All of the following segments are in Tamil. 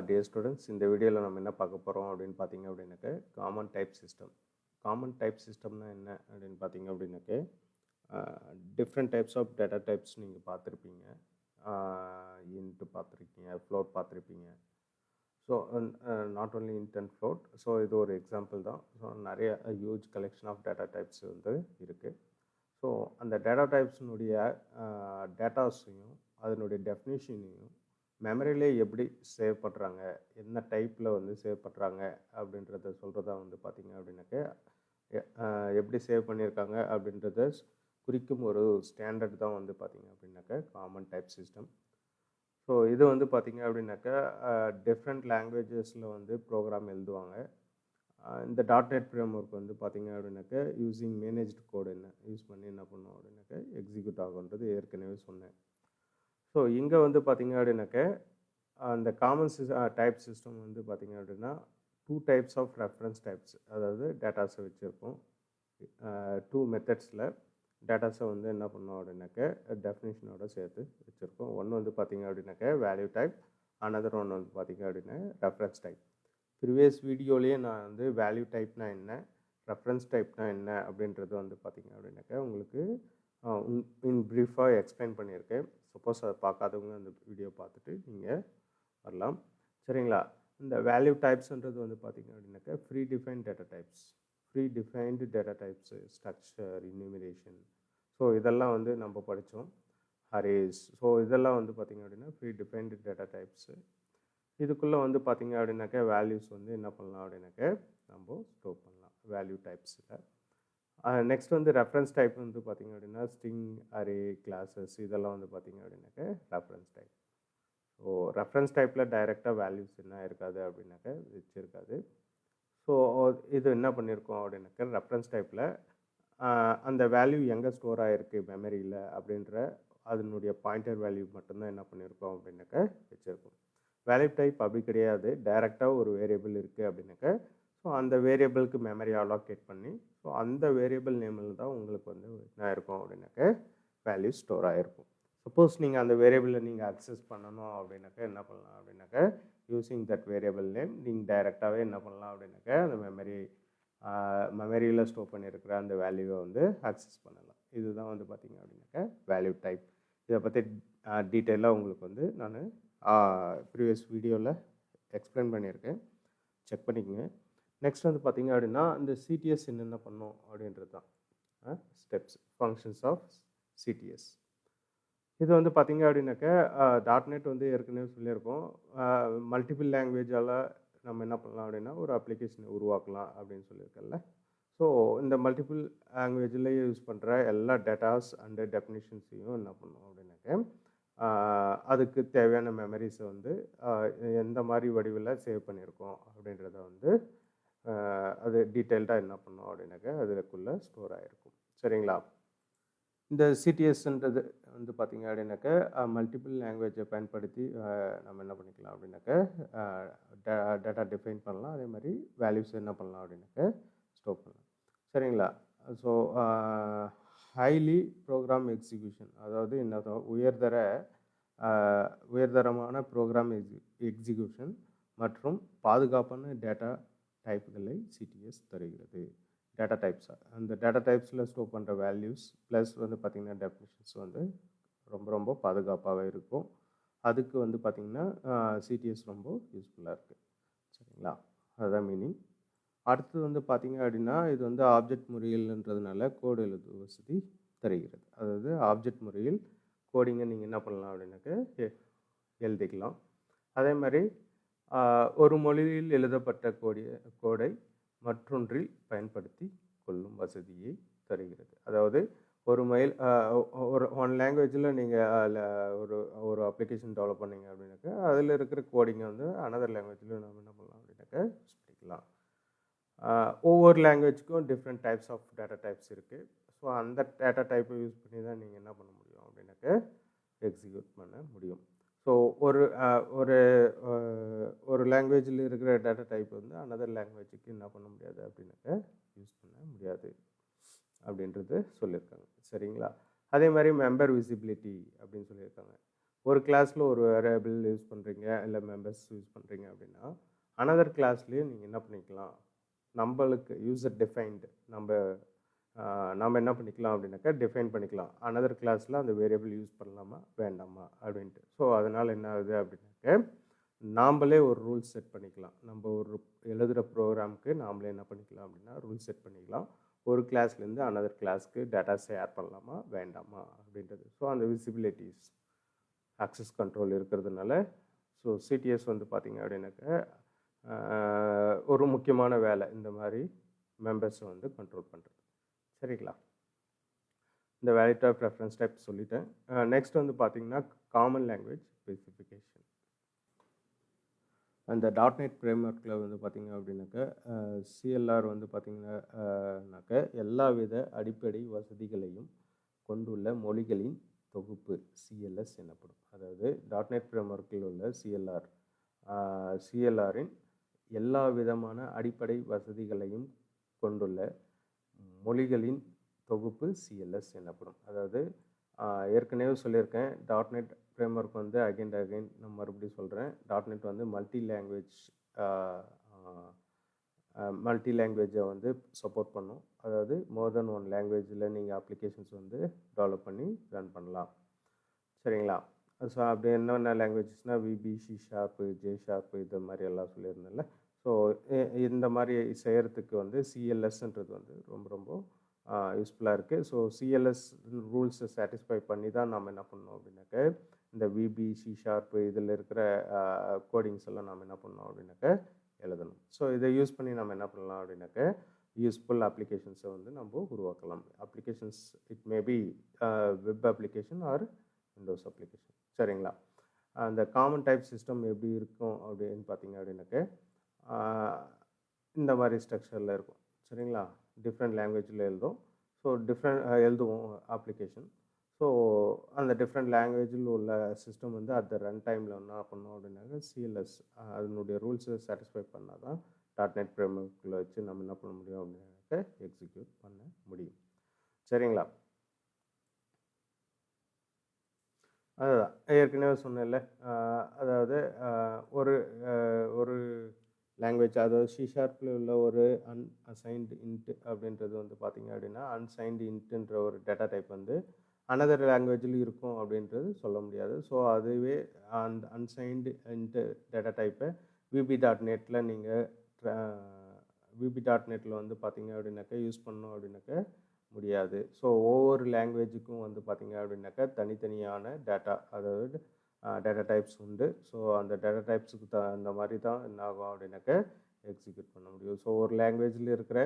டியர் ஸ்டூடெண்ட்ஸ், இந்த வீடியோவில் நம்ம என்ன பார்க்க போகிறோம் அப்படின்னு பார்த்தீங்க அப்படின்னாக்க common type system. Common type சிஸ்டம்னா என்ன அப்படின்னு பார்த்தீங்க அப்படின்னாக்க different types of data types நீங்கள் பார்த்துருப்பீங்க. இன்ட்டு பார்த்துருக்கீங்க, ஃப்ளோட் பார்த்துருப்பீங்க. So not only int and float. So இது ஒரு எக்ஸாம்பிள் தான். ஸோ நிறைய huge collection of data types வந்து இருக்குது. ஸோ அந்த டேட்டா டைப்ஸினுடைய டேட்டாஸையும் அதனுடைய டெஃபினிஷனையும் மெமரியிலே எப்படி சேவ் பண்ணுறாங்க, என்ன டைப்பில் வந்து சேவ் பண்ணுறாங்க அப்படின்றத சொல்கிறதா வந்து பார்த்திங்க அப்படின்னாக்க எப்படி சேவ் பண்ணியிருக்காங்க அப்படின்றத குறிக்கும் ஒரு ஸ்டாண்டர்ட் தான் வந்து பார்த்திங்க அப்படின்னாக்க காமன் டைப் சிஸ்டம். ஸோ இது வந்து பார்த்திங்க அப்படின்னாக்கா டிஃப்ரெண்ட் லாங்குவேஜஸில் வந்து ப்ரோக்ராம் எழுதுவாங்க. இந்த .NET ஃப்ரேம்வொர்க் வந்து பார்த்திங்க அப்படின்னாக்க யூஸிங் மேனேஜ்டு கோடு யூஸ் பண்ணி என்ன பண்ணுவோம் அப்படின்னாக்க எக்ஸிக்யூட் ஆகுன்றது ஏற்கனவே சொன்னேன். ஸோ இங்கே வந்து பார்த்திங்க அப்படின்னாக்க அந்த காமன் டைப் சிஸ்டம் வந்து பார்த்திங்க அப்படின்னா 2 டைப்ஸ் ஆஃப் ரெஃபரன்ஸ் டைப்ஸ், அதாவது டேட்டாஸை வச்சுருக்கோம். 2 மெத்தட்ஸில் டேட்டாஸை வந்து என்ன பண்ணோம் அப்படின்னாக்க டெஃபினிஷனோட சேர்த்து வச்சுருக்கோம். ஒன்று வந்து பார்த்திங்க அப்படின்னாக்க வேல்யூ டைப், அனதர் ஒன்று வந்து பார்த்திங்க அப்படின்னா ரெஃபரன்ஸ் டைப். ப்ரீவியஸ் வீடியோலேயே நான் வந்து வேல்யூ டைப்னா என்ன, ரெஃபரன்ஸ் டைப்னா என்ன அப்படின்றது வந்து பார்த்திங்க அப்படின்னாக்க உங்களுக்கு இன் ப்ரீஃபாக எக்ஸ்பிளைன் பண்ணியிருக்கேன். சப்போஸ் அதை பார்க்காதவங்க அந்த வீடியோ பார்த்துட்டு நீங்கள் வரலாம். சரிங்களா? இந்த வேல்யூ டைப்ஸ்ன்றது வந்து பார்த்திங்க அப்படின்னாக்க pre defined data types, structure, enumeration. So இதெல்லாம் வந்து நம்ம படித்தோம். அரேஸ். ஸோ இதெல்லாம் வந்து பார்த்திங்க அப்படின்னா ப்ரீ டிஃபைன்டு டேட்டா டைப்ஸு. இதுக்குள்ளே வந்து பார்த்திங்க அப்படின்னாக்க வேல்யூஸ் வந்து என்ன பண்ணலாம் அப்படின்னாக்க நம்ம ஸ்டோர் பண்ணலாம் வேல்யூ டைப்ஸில். நெக்ஸ்ட் வந்து ரெஃபரன்ஸ் டைப் வந்து பார்த்திங்க அப்படின்னா ஸ்ட்ரிங், அரே, கிளாஸஸ் இதெல்லாம் வந்து பார்த்திங்க அப்படின்னாக்க ரெஃபரன்ஸ் டைப். ஸோ ரெஃபரன்ஸ் டைப்பில் டைரெக்டாக வேல்யூஸ் என்ன இருக்காது அப்படின்னாக்க வச்சுருக்காது. ஸோ இது என்ன பண்ணியிருக்கோம் அப்படின்னாக்க ரெஃபரன்ஸ் டைப்பில் அந்த வேல்யூ எங்கே ஸ்டோர் ஆகிருக்கு மெமரியில் அப்படின்ற அதனுடைய பாயிண்டர் வேல்யூ மட்டும்தான் என்ன பண்ணியிருக்கோம் அப்படின்னாக்க வச்சுருக்கோம். வேல்யூ டைப் அப்படி கிடையாது. டைரெக்டாக ஒரு வேரியபிள் இருக்குது அப்படின்னாக்க ஸோ அந்த வேரியபிளுக்கு மெமரி அலோகேட் பண்ணி ஸோ அந்த வேரியபிள் நேமில் தான் உங்களுக்கு வந்து என்ன இருக்கும் அப்படின்னாக்க வேல்யூ ஸ்டோர் ஆகிருக்கும். சப்போஸ் நீங்கள் அந்த வேரியபிளை நீங்கள் அக்சஸ் பண்ணணும் அப்படின்னாக்க என்ன பண்ணலாம் அப்படின்னாக்க யூஸிங் தட் வேரியபிள் நேம் நீங்கள் டைரெக்டாகவே என்ன பண்ணலாம் அப்படின்னாக்க அந்த மெமரியில் ஸ்டோர் பண்ணியிருக்கிற அந்த வேல்யூவை வந்து அக்சஸ் பண்ணலாம். இதுதான் வந்து பார்த்திங்க அப்படின்னாக்க வேல்யூ டைப். இதை பற்றி டீட்டெயிலாக உங்களுக்கு வந்து நான் ப்ரீவியஸ் வீடியோவில் எக்ஸ்பிளைன் பண்ணியிருக்கேன், செக் பண்ணிக்கோங்க. நெக்ஸ்ட் வந்து பார்த்திங்க அப்படின்னா இந்த சிடிஎஸ் என்னென்ன பண்ணோம் அப்படின்றது தான் ஸ்டெப்ஸ், ஃபங்க்ஷன்ஸ் ஆஃப் சிடிஎஸ். இது வந்து பார்த்திங்க அப்படின்னாக்க .NET வந்து ஏற்கனவே சொல்லியிருக்கோம். மல்டிபிள் லாங்குவேஜால் நம்ம என்ன பண்ணலாம் அப்படின்னா ஒரு அப்ளிகேஷனை உருவாக்கலாம் அப்படின்னு சொல்லியிருக்கல. ஸோ இந்த மல்டிபிள் லாங்குவேஜில் யூஸ் பண்ணுற எல்லா டேட்டாஸ் அண்டு டெஃபினிஷன்ஸையும் என்ன பண்ணோம் அப்படின்னாக்க அதுக்கு தேவையான மெமரிஸை வந்து எந்த மாதிரி வடிவில் சேவ் பண்ணியிருக்கோம் அப்படின்றத வந்து அது டீட்டெயில்டாக என்ன பண்ணோம் அப்படின்னாக்க அதுக்குள்ளே ஸ்டோர் ஆகிருக்கும். சரிங்களா? இந்த சிடிஎஸ்ன்றது வந்து பார்த்திங்க அப்படின்னாக்க மல்டிபிள் லாங்குவேஜை பயன்படுத்தி நம்ம என்ன பண்ணிக்கலாம் அப்படின்னாக்க டேட்டா டிஃபைன் பண்ணலாம். அதே மாதிரி வேல்யூஸ் என்ன பண்ணலாம் அப்படின்னாக்க ஸ்டோர் பண்ணலாம். சரிங்களா? ஸோ ஹைலி ப்ரோக்ராம் எக்ஸிக்யூஷன், அதாவது என்ன உயர்தரமான ப்ரோக்ராம் எக்ஸிக்யூஷன் மற்றும் பாதுகாப்பான டேட்டா டைப்புகளை சிடிஎஸ் தருகிறது. டேட்டா டைப்ஸாக அந்த டேட்டா டைப்ஸில் ஸ்டோர் பண்ணுற வேல்யூஸ் ப்ளஸ் வந்து பார்த்திங்கன்னா டெஃபினிஷன்ஸ் வந்து ரொம்ப பாதுகாப்பாகவே இருக்கும். அதுக்கு வந்து பார்த்திங்கன்னா சிடிஎஸ் ரொம்ப யூஸ்ஃபுல்லாக இருக்குது. சரிங்களா? அதுதான் மீனிங். அடுத்தது வந்து பார்த்திங்க அப்படின்னா இது வந்து ஆப்ஜெக்ட் முறையில்ன்றதுனால கோடு எழுது வசதி தருகிறது. அதாவது ஆப்ஜெக்ட் முறையில் கோடிங்கை நீங்கள் என்ன பண்ணலாம் அப்படின்னாக்க எழுதிக்கலாம். அதே மாதிரி ஒரு மொழியில் எழுதப்பட்ட கோடை மற்றொன்றில் பயன்படுத்தி கொள்ளும் வசதியை தருகிறது. அதாவது ஒரு ஒன் லாங்குவேஜில் நீங்கள் ஒரு அப்ளிகேஷன் டெவலப் பண்ணிங்க அப்படின்னாக்கா அதில் இருக்கிற கோடிங்கை வந்து அனதர் லாங்குவேஜில் நம்ம என்ன பண்ணலாம் அப்படின்னாக்கா யூஸ் பண்ணிக்கலாம். ஒவ்வொரு லாங்குவேஜுக்கும் different types of data types இருக்குது. ஸோ அந்த டேட்டா டைப்பை யூஸ் பண்ணி தான் நீங்கள் என்ன பண்ண முடியும் அப்படின்னாக்க எக்ஸிக்யூட் பண்ண முடியும். ஸோ ஒரு லாங்குவேஜில் இருக்கிற டேட்டா டைப் வந்து அனதர் லாங்குவேஜுக்கு என்ன பண்ண முடியாது அப்படின்னாக்க யூஸ் பண்ண முடியாது அப்படின்றது சொல்லியிருக்காங்க. சரிங்களா? அதே மாதிரி மெம்பர் விசிபிலிட்டி அப்படின்னு சொல்லியிருக்காங்க. ஒரு கிளாஸில் ஒரு வேரியபிள் யூஸ் பண்ணுறீங்க, இல்லை மெம்பர்ஸ் யூஸ் பண்ணுறீங்க அப்படின்னா, அனதர் கிளாஸ்லேயே நீங்கள் என்ன பண்ணிக்கலாம், நம்மளுக்கு யூசர் டிஃபைன்டு நம்ம என்ன பண்ணிக்கலாம் அப்படின்னாக்கா டிஃபைன் பண்ணிக்கலாம். அனதர் கிளாஸில் அந்த வேரியபிள் யூஸ் பண்ணலாமா வேண்டாமா அப்படின்ட்டு. ஸோ அதனால் என்ன ஆகுது அப்படின்னாக்க நாம்ளே ஒரு ரூல்ஸ் செட் பண்ணிக்கலாம். நம்ம ஒரு எழுதுகிற ப்ரோக்ராமுக்கு நாமளே என்ன பண்ணிக்கலாம் அப்படின்னா ரூல் செட் பண்ணிக்கலாம். ஒரு கிளாஸ்லேருந்து அனதர் கிளாஸ்க்கு டேட்டா ஷேர் பண்ணலாமா வேண்டாமா அப்படின்றது. ஸோ அந்த விசிபிலிட்டிஸ் ஆக்சஸ் கண்ட்ரோல் இருக்கிறதுனால ஸோ சிடிஎஸ் வந்து பார்த்திங்க அப்படின்னாக்க ஒரு முக்கியமான வேலை இந்த மாதிரி மெம்பர்ஸை வந்து கண்ட்ரோல் பண்ணுறது. சரிங்களா? இந்த வேலிட் ஆஃப் ரெஃபரன்ஸ் டைப் சொல்லிட்டேன். நெக்ஸ்ட் வந்து பார்த்திங்கன்னா காமன் லாங்குவேஜ் ஸ்பெசிஃபிகேஷன். அந்த .NET ஃப்ரேம்வொர்க்கில் வந்து பார்த்திங்க அப்படின்னாக்கா சிஎல்ஆர் வந்து பார்த்திங்கன்னாக்க எல்லா வித அடிப்படை வசதிகளையும் கொண்டுள்ள மொழிகளின் தொகுப்பு சிஎல்எஸ் எனப்படும். அதாவது .NET ஃப்ரேம்வொர்க்கில் உள்ள சிஎல்ஆரின் எல்லா விதமான அடிப்படை வசதிகளையும் கொண்டுள்ள மொழிகளின் தொகுப்பு சிஎல்எஸ் எனப்படும். அதாவது ஏற்கனவே சொல்லியிருக்கேன், .NET ஃப்ரேம்வொர்க் வந்து அகைன் நான் மறுபடியும் சொல்கிறேன், .NET வந்து மல்டி லாங்குவேஜை வந்து சப்போர்ட் பண்ணும். அதாவது மோர் தென் ஒன் லாங்குவேஜில் நீங்கள் அப்ளிகேஷன்ஸ் வந்து டெவலப் பண்ணி ரன் பண்ணலாம். சரிங்களா? ஸோ அப்படி என்னென்ன லாங்குவேஜஸ்னால் விபி, C#, J# இது மாதிரி எல்லாம் சொல்லியிருந்தேன்ல. ஸோ இந்த மாதிரி செய்கிறதுக்கு வந்து சிஎல்எஸ்ன்றது வந்து ரொம்ப யூஸ்ஃபுல்லாக இருக்குது. ஸோ சிஎல்எஸ் ரூல்ஸை சாட்டிஸ்ஃபை பண்ணி தான் நம்ம என்ன பண்ணோம் அப்படின்னாக்க இந்த விபி, C# இதில் இருக்கிற கோடிங்ஸ் எல்லாம் நம்ம என்ன பண்ணோம் அப்படின்னாக்க எழுதணும். ஸோ இதை யூஸ் பண்ணி நம்ம என்ன பண்ணலாம் அப்படின்னாக்க யூஸ்ஃபுல் அப்ளிகேஷன்ஸை வந்து நம்ம உருவாக்கலாம். Applications it maybe web application or Windows application. சரிங்களா? அந்த காமன் டைப் சிஸ்டம் எப்படி இருக்கும் அப்படின்னு பார்த்தீங்க அப்படின்னாக்க இந்த மாதிரி ஸ்ட்ரக்சரில் இருக்கும். சரிங்களா? டிஃப்ரெண்ட் லாங்குவேஜில் எழுதும். ஸோ எழுதுவோம் அப்ளிகேஷன். ஸோ அந்த டிஃப்ரெண்ட் லாங்குவேஜில் உள்ள சிஸ்டம் வந்து அட் த ரன் டைமில் என்ன பண்ணோம் அப்படின்னாக்க சிஎல்எஸ் அதனுடைய ரூல்ஸை சாட்டிஸ்ஃபை பண்ணால் தான் .NET ஃப்ரேம்வொர்க்கில் வச்சு நம்ம என்ன பண்ண முடியும் அப்படின்னாக்க எக்ஸிக்யூட் பண்ண முடியும். சரிங்களா? அதுதான் ஏற்கனவே சொன்னேன்ல, அதாவது ஒரு லாங்குவேஜ், அதாவது C# உள்ள ஒரு அன்அசைன்டு இன்ட் அப்படின்றது வந்து பார்த்திங்க அப்படின்னா அன்சைன்டு இன்ட்டுன்ற ஒரு டேட்டா டைப் வந்து அனதர் லாங்குவேஜில் இருக்கும் அப்படின்றது சொல்ல முடியாது. ஸோ அதுவே அந்த அன்சைன்டு இன்ட்டு டேட்டா டைப்பை VB.NETல நீங்கள் VB.NETல வந்து பார்த்திங்க அப்படின்னாக்கா யூஸ் பண்ணோம் அப்படின்னாக்க முடியாது. ஸோ ஒவ்வொரு லாங்குவேஜுக்கும் வந்து பார்த்திங்க அப்படின்னாக்கா தனித்தனியான அதாவது டேட்டா டைப்ஸ் உண்டு. ஸோ அந்த டேட்டா டைப்ஸுக்கு அந்த மாதிரி தான் என்ன ஆகும் அப்படின்னாக்க எக்ஸிக்யூட் பண்ண முடியும். ஸோ ஒரு லாங்குவேஜில் இருக்கிற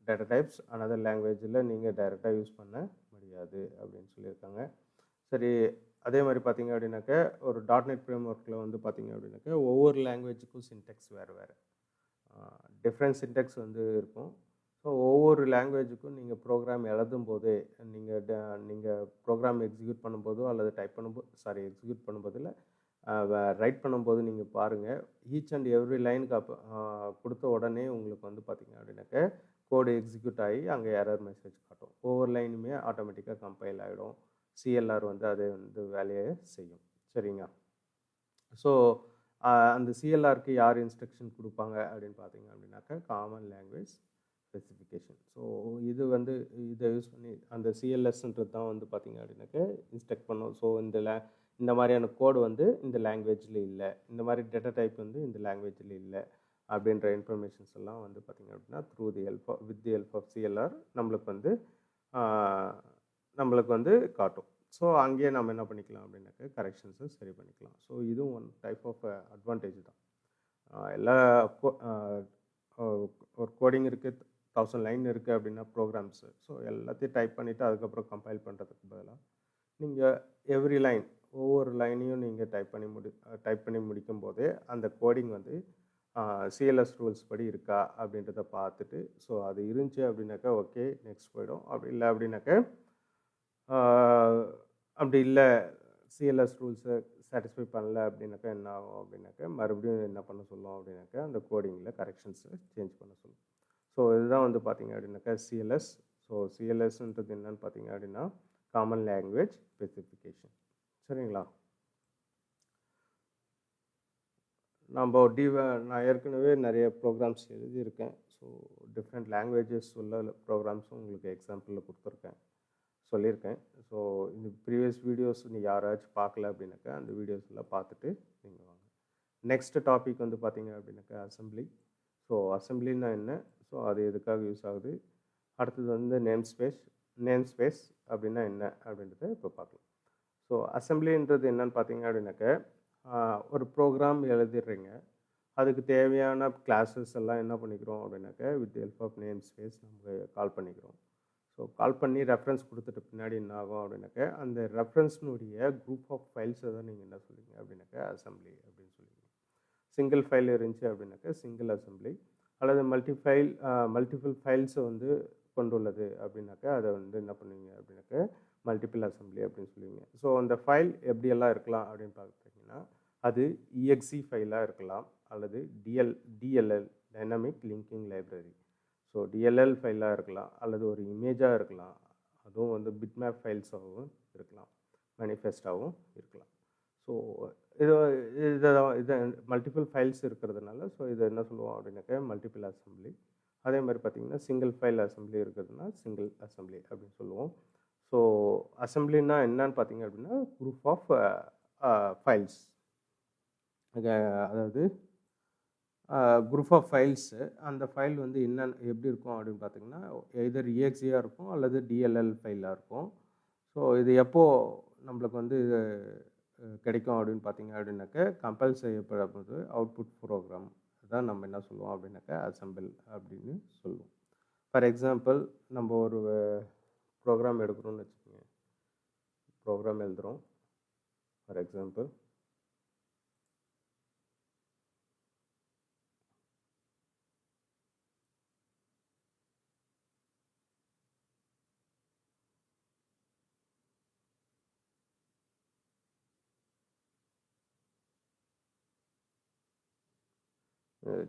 டேட்டா டைப்ஸ் அனதர் லாங்குவேஜில் நீங்கள் டைரெக்டாக யூஸ் பண்ண முடியாது அப்படின்னு சொல்லியிருக்காங்க. சரி, அதே மாதிரி பார்த்திங்க அப்படின்னாக்க ஒரு .NET ஃப்ரேம்வொர்க்கில் வந்து பார்த்திங்க அப்படின்னாக்க ஒவ்வொரு லாங்குவேஜுக்கும் சின்டெக்ஸ் வேறு டிஃப்ரெண்ட் சின்டெக்ஸ் வந்து இருக்கும். ஸோ ஒவ்வொரு லாங்குவேஜுக்கும் நீங்கள் ப்ரோக்ராம் எழுதும் போதே நீங்கள் ப்ரோக்ராம் எக்ஸிக்யூட் பண்ணும்போதோ அல்லது எக்ஸிக்யூட் பண்ணும்போது இல்லை ரைட் பண்ணும்போது நீங்கள் பாருங்கள், ஈச் அண்ட் எவ்ரி லைனுக்கு கொடுத்த உடனே உங்களுக்கு வந்து பார்த்திங்க அப்படின்னாக்க கோடு எக்ஸிக்யூட் ஆகி அங்கே எரர் மெசேஜ் காட்டும். ஒவ்வொரு லைனுமே ஆட்டோமேட்டிக்காக கம்பைல் ஆகிடும். சிஎல்ஆர் வந்து அதை வந்து வேலையை செய்யும். சரிங்க? ஸோ அந்த சிஎல்ஆருக்கு யார் இன்ஸ்ட்ரக்ஷன் கொடுப்பாங்க அப்படின்னு பார்த்தீங்க அப்படின்னாக்கா காமன் லாங்குவேஜ் ஸ்பெசிஃபிகேஷன். ஸோ இது வந்து இதை யூஸ் பண்ணி அந்த சிஎல்எஸ்ன்றது தான் வந்து பார்த்திங்க அப்படின்னாக்க இன்ஸ்ட்ரக்ட் பண்ணும். ஸோ இந்த மாதிரியான கோடு வந்து இந்த லாங்குவேஜில் இல்லை, இந்த மாதிரி டேட்டா டைப் வந்து இந்த லாங்குவேஜில் இல்லை அப்படின்ற இன்ஃபர்மேஷன்ஸ் எல்லாம் வந்து பார்த்திங்க அப்படின்னா with the help of CLR நம்மளுக்கு வந்து காட்டும். ஸோ அங்கேயே நம்ம என்ன பண்ணிக்கலாம் அப்படின்னாக்க கரெக்ஷன்ஸை சரி பண்ணிக்கலாம். ஸோ இதுவும் ஒன் டைப் ஆஃப் அட்வான்டேஜ் தான். எல்லா ஒரு கோடிங் இருக்குது, 1000 லைன் இருக்குது அப்படின்னா ப்ரோக்ராம்ஸு, ஸோ எல்லாத்தையும் டைப் பண்ணிவிட்டு அதுக்கப்புறம் கம்பைல் பண்ணுறதுக்கு பதிலாக நீங்கள் எவ்ரி லைன் ஒவ்வொரு லைனையும் நீங்கள் டைப் பண்ணி முடிக்கும் போதே அந்த கோடிங் வந்து சிஎல்எஸ் ரூல்ஸ் படி இருக்கா அப்படின்றத பார்த்துட்டு, ஸோ அது இருந்துச்சு அப்படின்னாக்கா ஓகே நெக்ஸ்ட் போயிடும். அப்படி இல்லை அப்படின்னாக்க அப்படி இல்லை சிஎல்எஸ் ரூல்ஸை சாட்டிஸ்ஃபை பண்ணல அப்படின்னாக்கா என்ன ஆகும் அப்படின்னாக்கா மறுபடியும் என்ன பண்ண சொல்லும் அப்படின்னாக்கா அந்த கோடிங்கில் கரெக்ஷன்ஸை சேஞ்ச் பண்ண சொல்லும். ஸோ இதுதான் வந்து பார்த்திங்க அப்படின்னாக்கா சிஎல்எஸ். ஸோ சிஎல்எஸ்ன்றது என்னன்னு பார்த்திங்க அப்படின்னா காமன் லாங்குவேஜ் ஸ்பெசிஃபிகேஷன். சரிங்களா? நம்ம நான் ஏற்கனவே நிறைய ப்ரோக்ராம்ஸ் எழுதியிருக்கேன். ஸோ டிஃப்ரெண்ட் லாங்குவேஜஸ் உள்ள ப்ரோக்ராம்ஸும் உங்களுக்கு எக்ஸாம்பிளில் கொடுத்துருக்கேன், சொல்லியிருக்கேன். ஸோ இந்த ப்ரீவியஸ் வீடியோஸ் நீங்கள் யாராச்சும் பார்க்கல அப்படின்னாக்கா அந்த வீடியோஸ் எல்லாம் பார்த்துட்டு நீங்கள் வாங்க. நெக்ஸ்ட் டாபிக் வந்து பார்த்தீங்க அப்படின்னாக்கா அசம்பிளி. ஸோ அசம்பிளின்னா என்ன, ஸோ அது எதுக்காக யூஸ் ஆகுது, அடுத்தது வந்து நேம் ஸ்பேஸ் அப்படின்னா என்ன அப்படின்றத இப்போ பார்க்கலாம். ஸோ அசம்பிளின்றது என்னன்னு பார்த்தீங்க அப்படின்னாக்க ஒரு ப்ரோக்ராம் எழுதிடுறீங்க, அதுக்கு தேவையான கிளாஸஸ் எல்லாம் என்ன பண்ணிக்கிறோம் அப்படின்னாக்க with help of name space நம்ம கால் பண்ணிக்கிறோம். ஸோ கால் பண்ணி ரெஃபரன்ஸ் கொடுத்துட்டு பின்னாடி என்ன ஆகும் அப்படின்னாக்க அந்த ரெஃபரன்ஸ்னுடைய குரூப் ஆஃப் ஃபைல்ஸை தான் நீங்கள் என்ன சொல்லுவீங்க அப்படின்னாக்க அசம்பிளி அப்படின்னு சொல்லுவீங்க. சிங்கிள் ஃபைல் இருந்துச்சு அப்படின்னாக்க சிங்கிள் அசம்பிளி, அல்லது மல்டிபிள் ஃபைல்ஸை வந்து கொண்டுள்ளது அப்படின்னாக்கா அதை வந்து என்ன பண்ணுவீங்க அப்படின்னாக்க மல்டிபிள் அசம்பிளி அப்படின்னு சொல்லுவீங்க. ஸோ அந்த ஃபைல் எப்படியெல்லாம் இருக்கலாம் அப்படின்னு பார்த்தீங்கன்னா அது EXE ஃபைலாக இருக்கலாம், அல்லது DLL dynamic linking library. So DLL ஃபைலாக இருக்கலாம், அல்லது ஒரு இமேஜாக இருக்கலாம், அதுவும் வந்து பிட்மேப் ஃபைல்ஸாகவும் இருக்கலாம், மேனிஃபெஸ்டாகவும் இருக்கலாம். ஸோ இதை மல்டிபிள் ஃபைல்ஸ் இருக்கிறதுனால ஸோ இதை என்ன சொல்லுவோம் அப்படின்னாக்க மல்டிபிள் அசம்பிளி. அதே மாதிரி பார்த்திங்கன்னா சிங்கிள் ஃபைல் அசம்பிளி இருக்கிறதுனா சிங்கிள் அசம்பிளி அப்படின்னு சொல்லுவோம். ஸோ அசம்பிளின்னா என்னன்னு பார்த்தீங்க அப்படின்னா குரூப் ஆஃப் ஃபைல்ஸ், அதாவது குரூப் ஆஃப் ஃபைல்ஸு. அந்த ஃபைல் வந்து என்னென்ன எப்படி இருக்கும் அப்படின்னு பார்த்தீங்கன்னா எதர் EXE-ஆக இருக்கும் அல்லது DLL ஃபைலாக இருக்கும். ஸோ இது எப்போது நம்மளுக்கு வந்து இது கிடைக்கும் அப்படின்னு பார்த்தீங்க அப்படின்னாக்க கம்பைல் செய்யப்படும்போது அவுட்புட் ப்ரோக்ராம் தான் நம்ம என்ன சொல்லுவோம் அப்படின்னாக்கா அசம்பிள் அப்படின்னு சொல்லுவோம். ஃபார் எக்ஸாம்பிள் நம்ம ஒரு ப்ரோக்ராம் எடுக்கிறோம்னு வச்சுக்கோங்க, ப்ரோக்ராம் எழுதுகிறோம். For example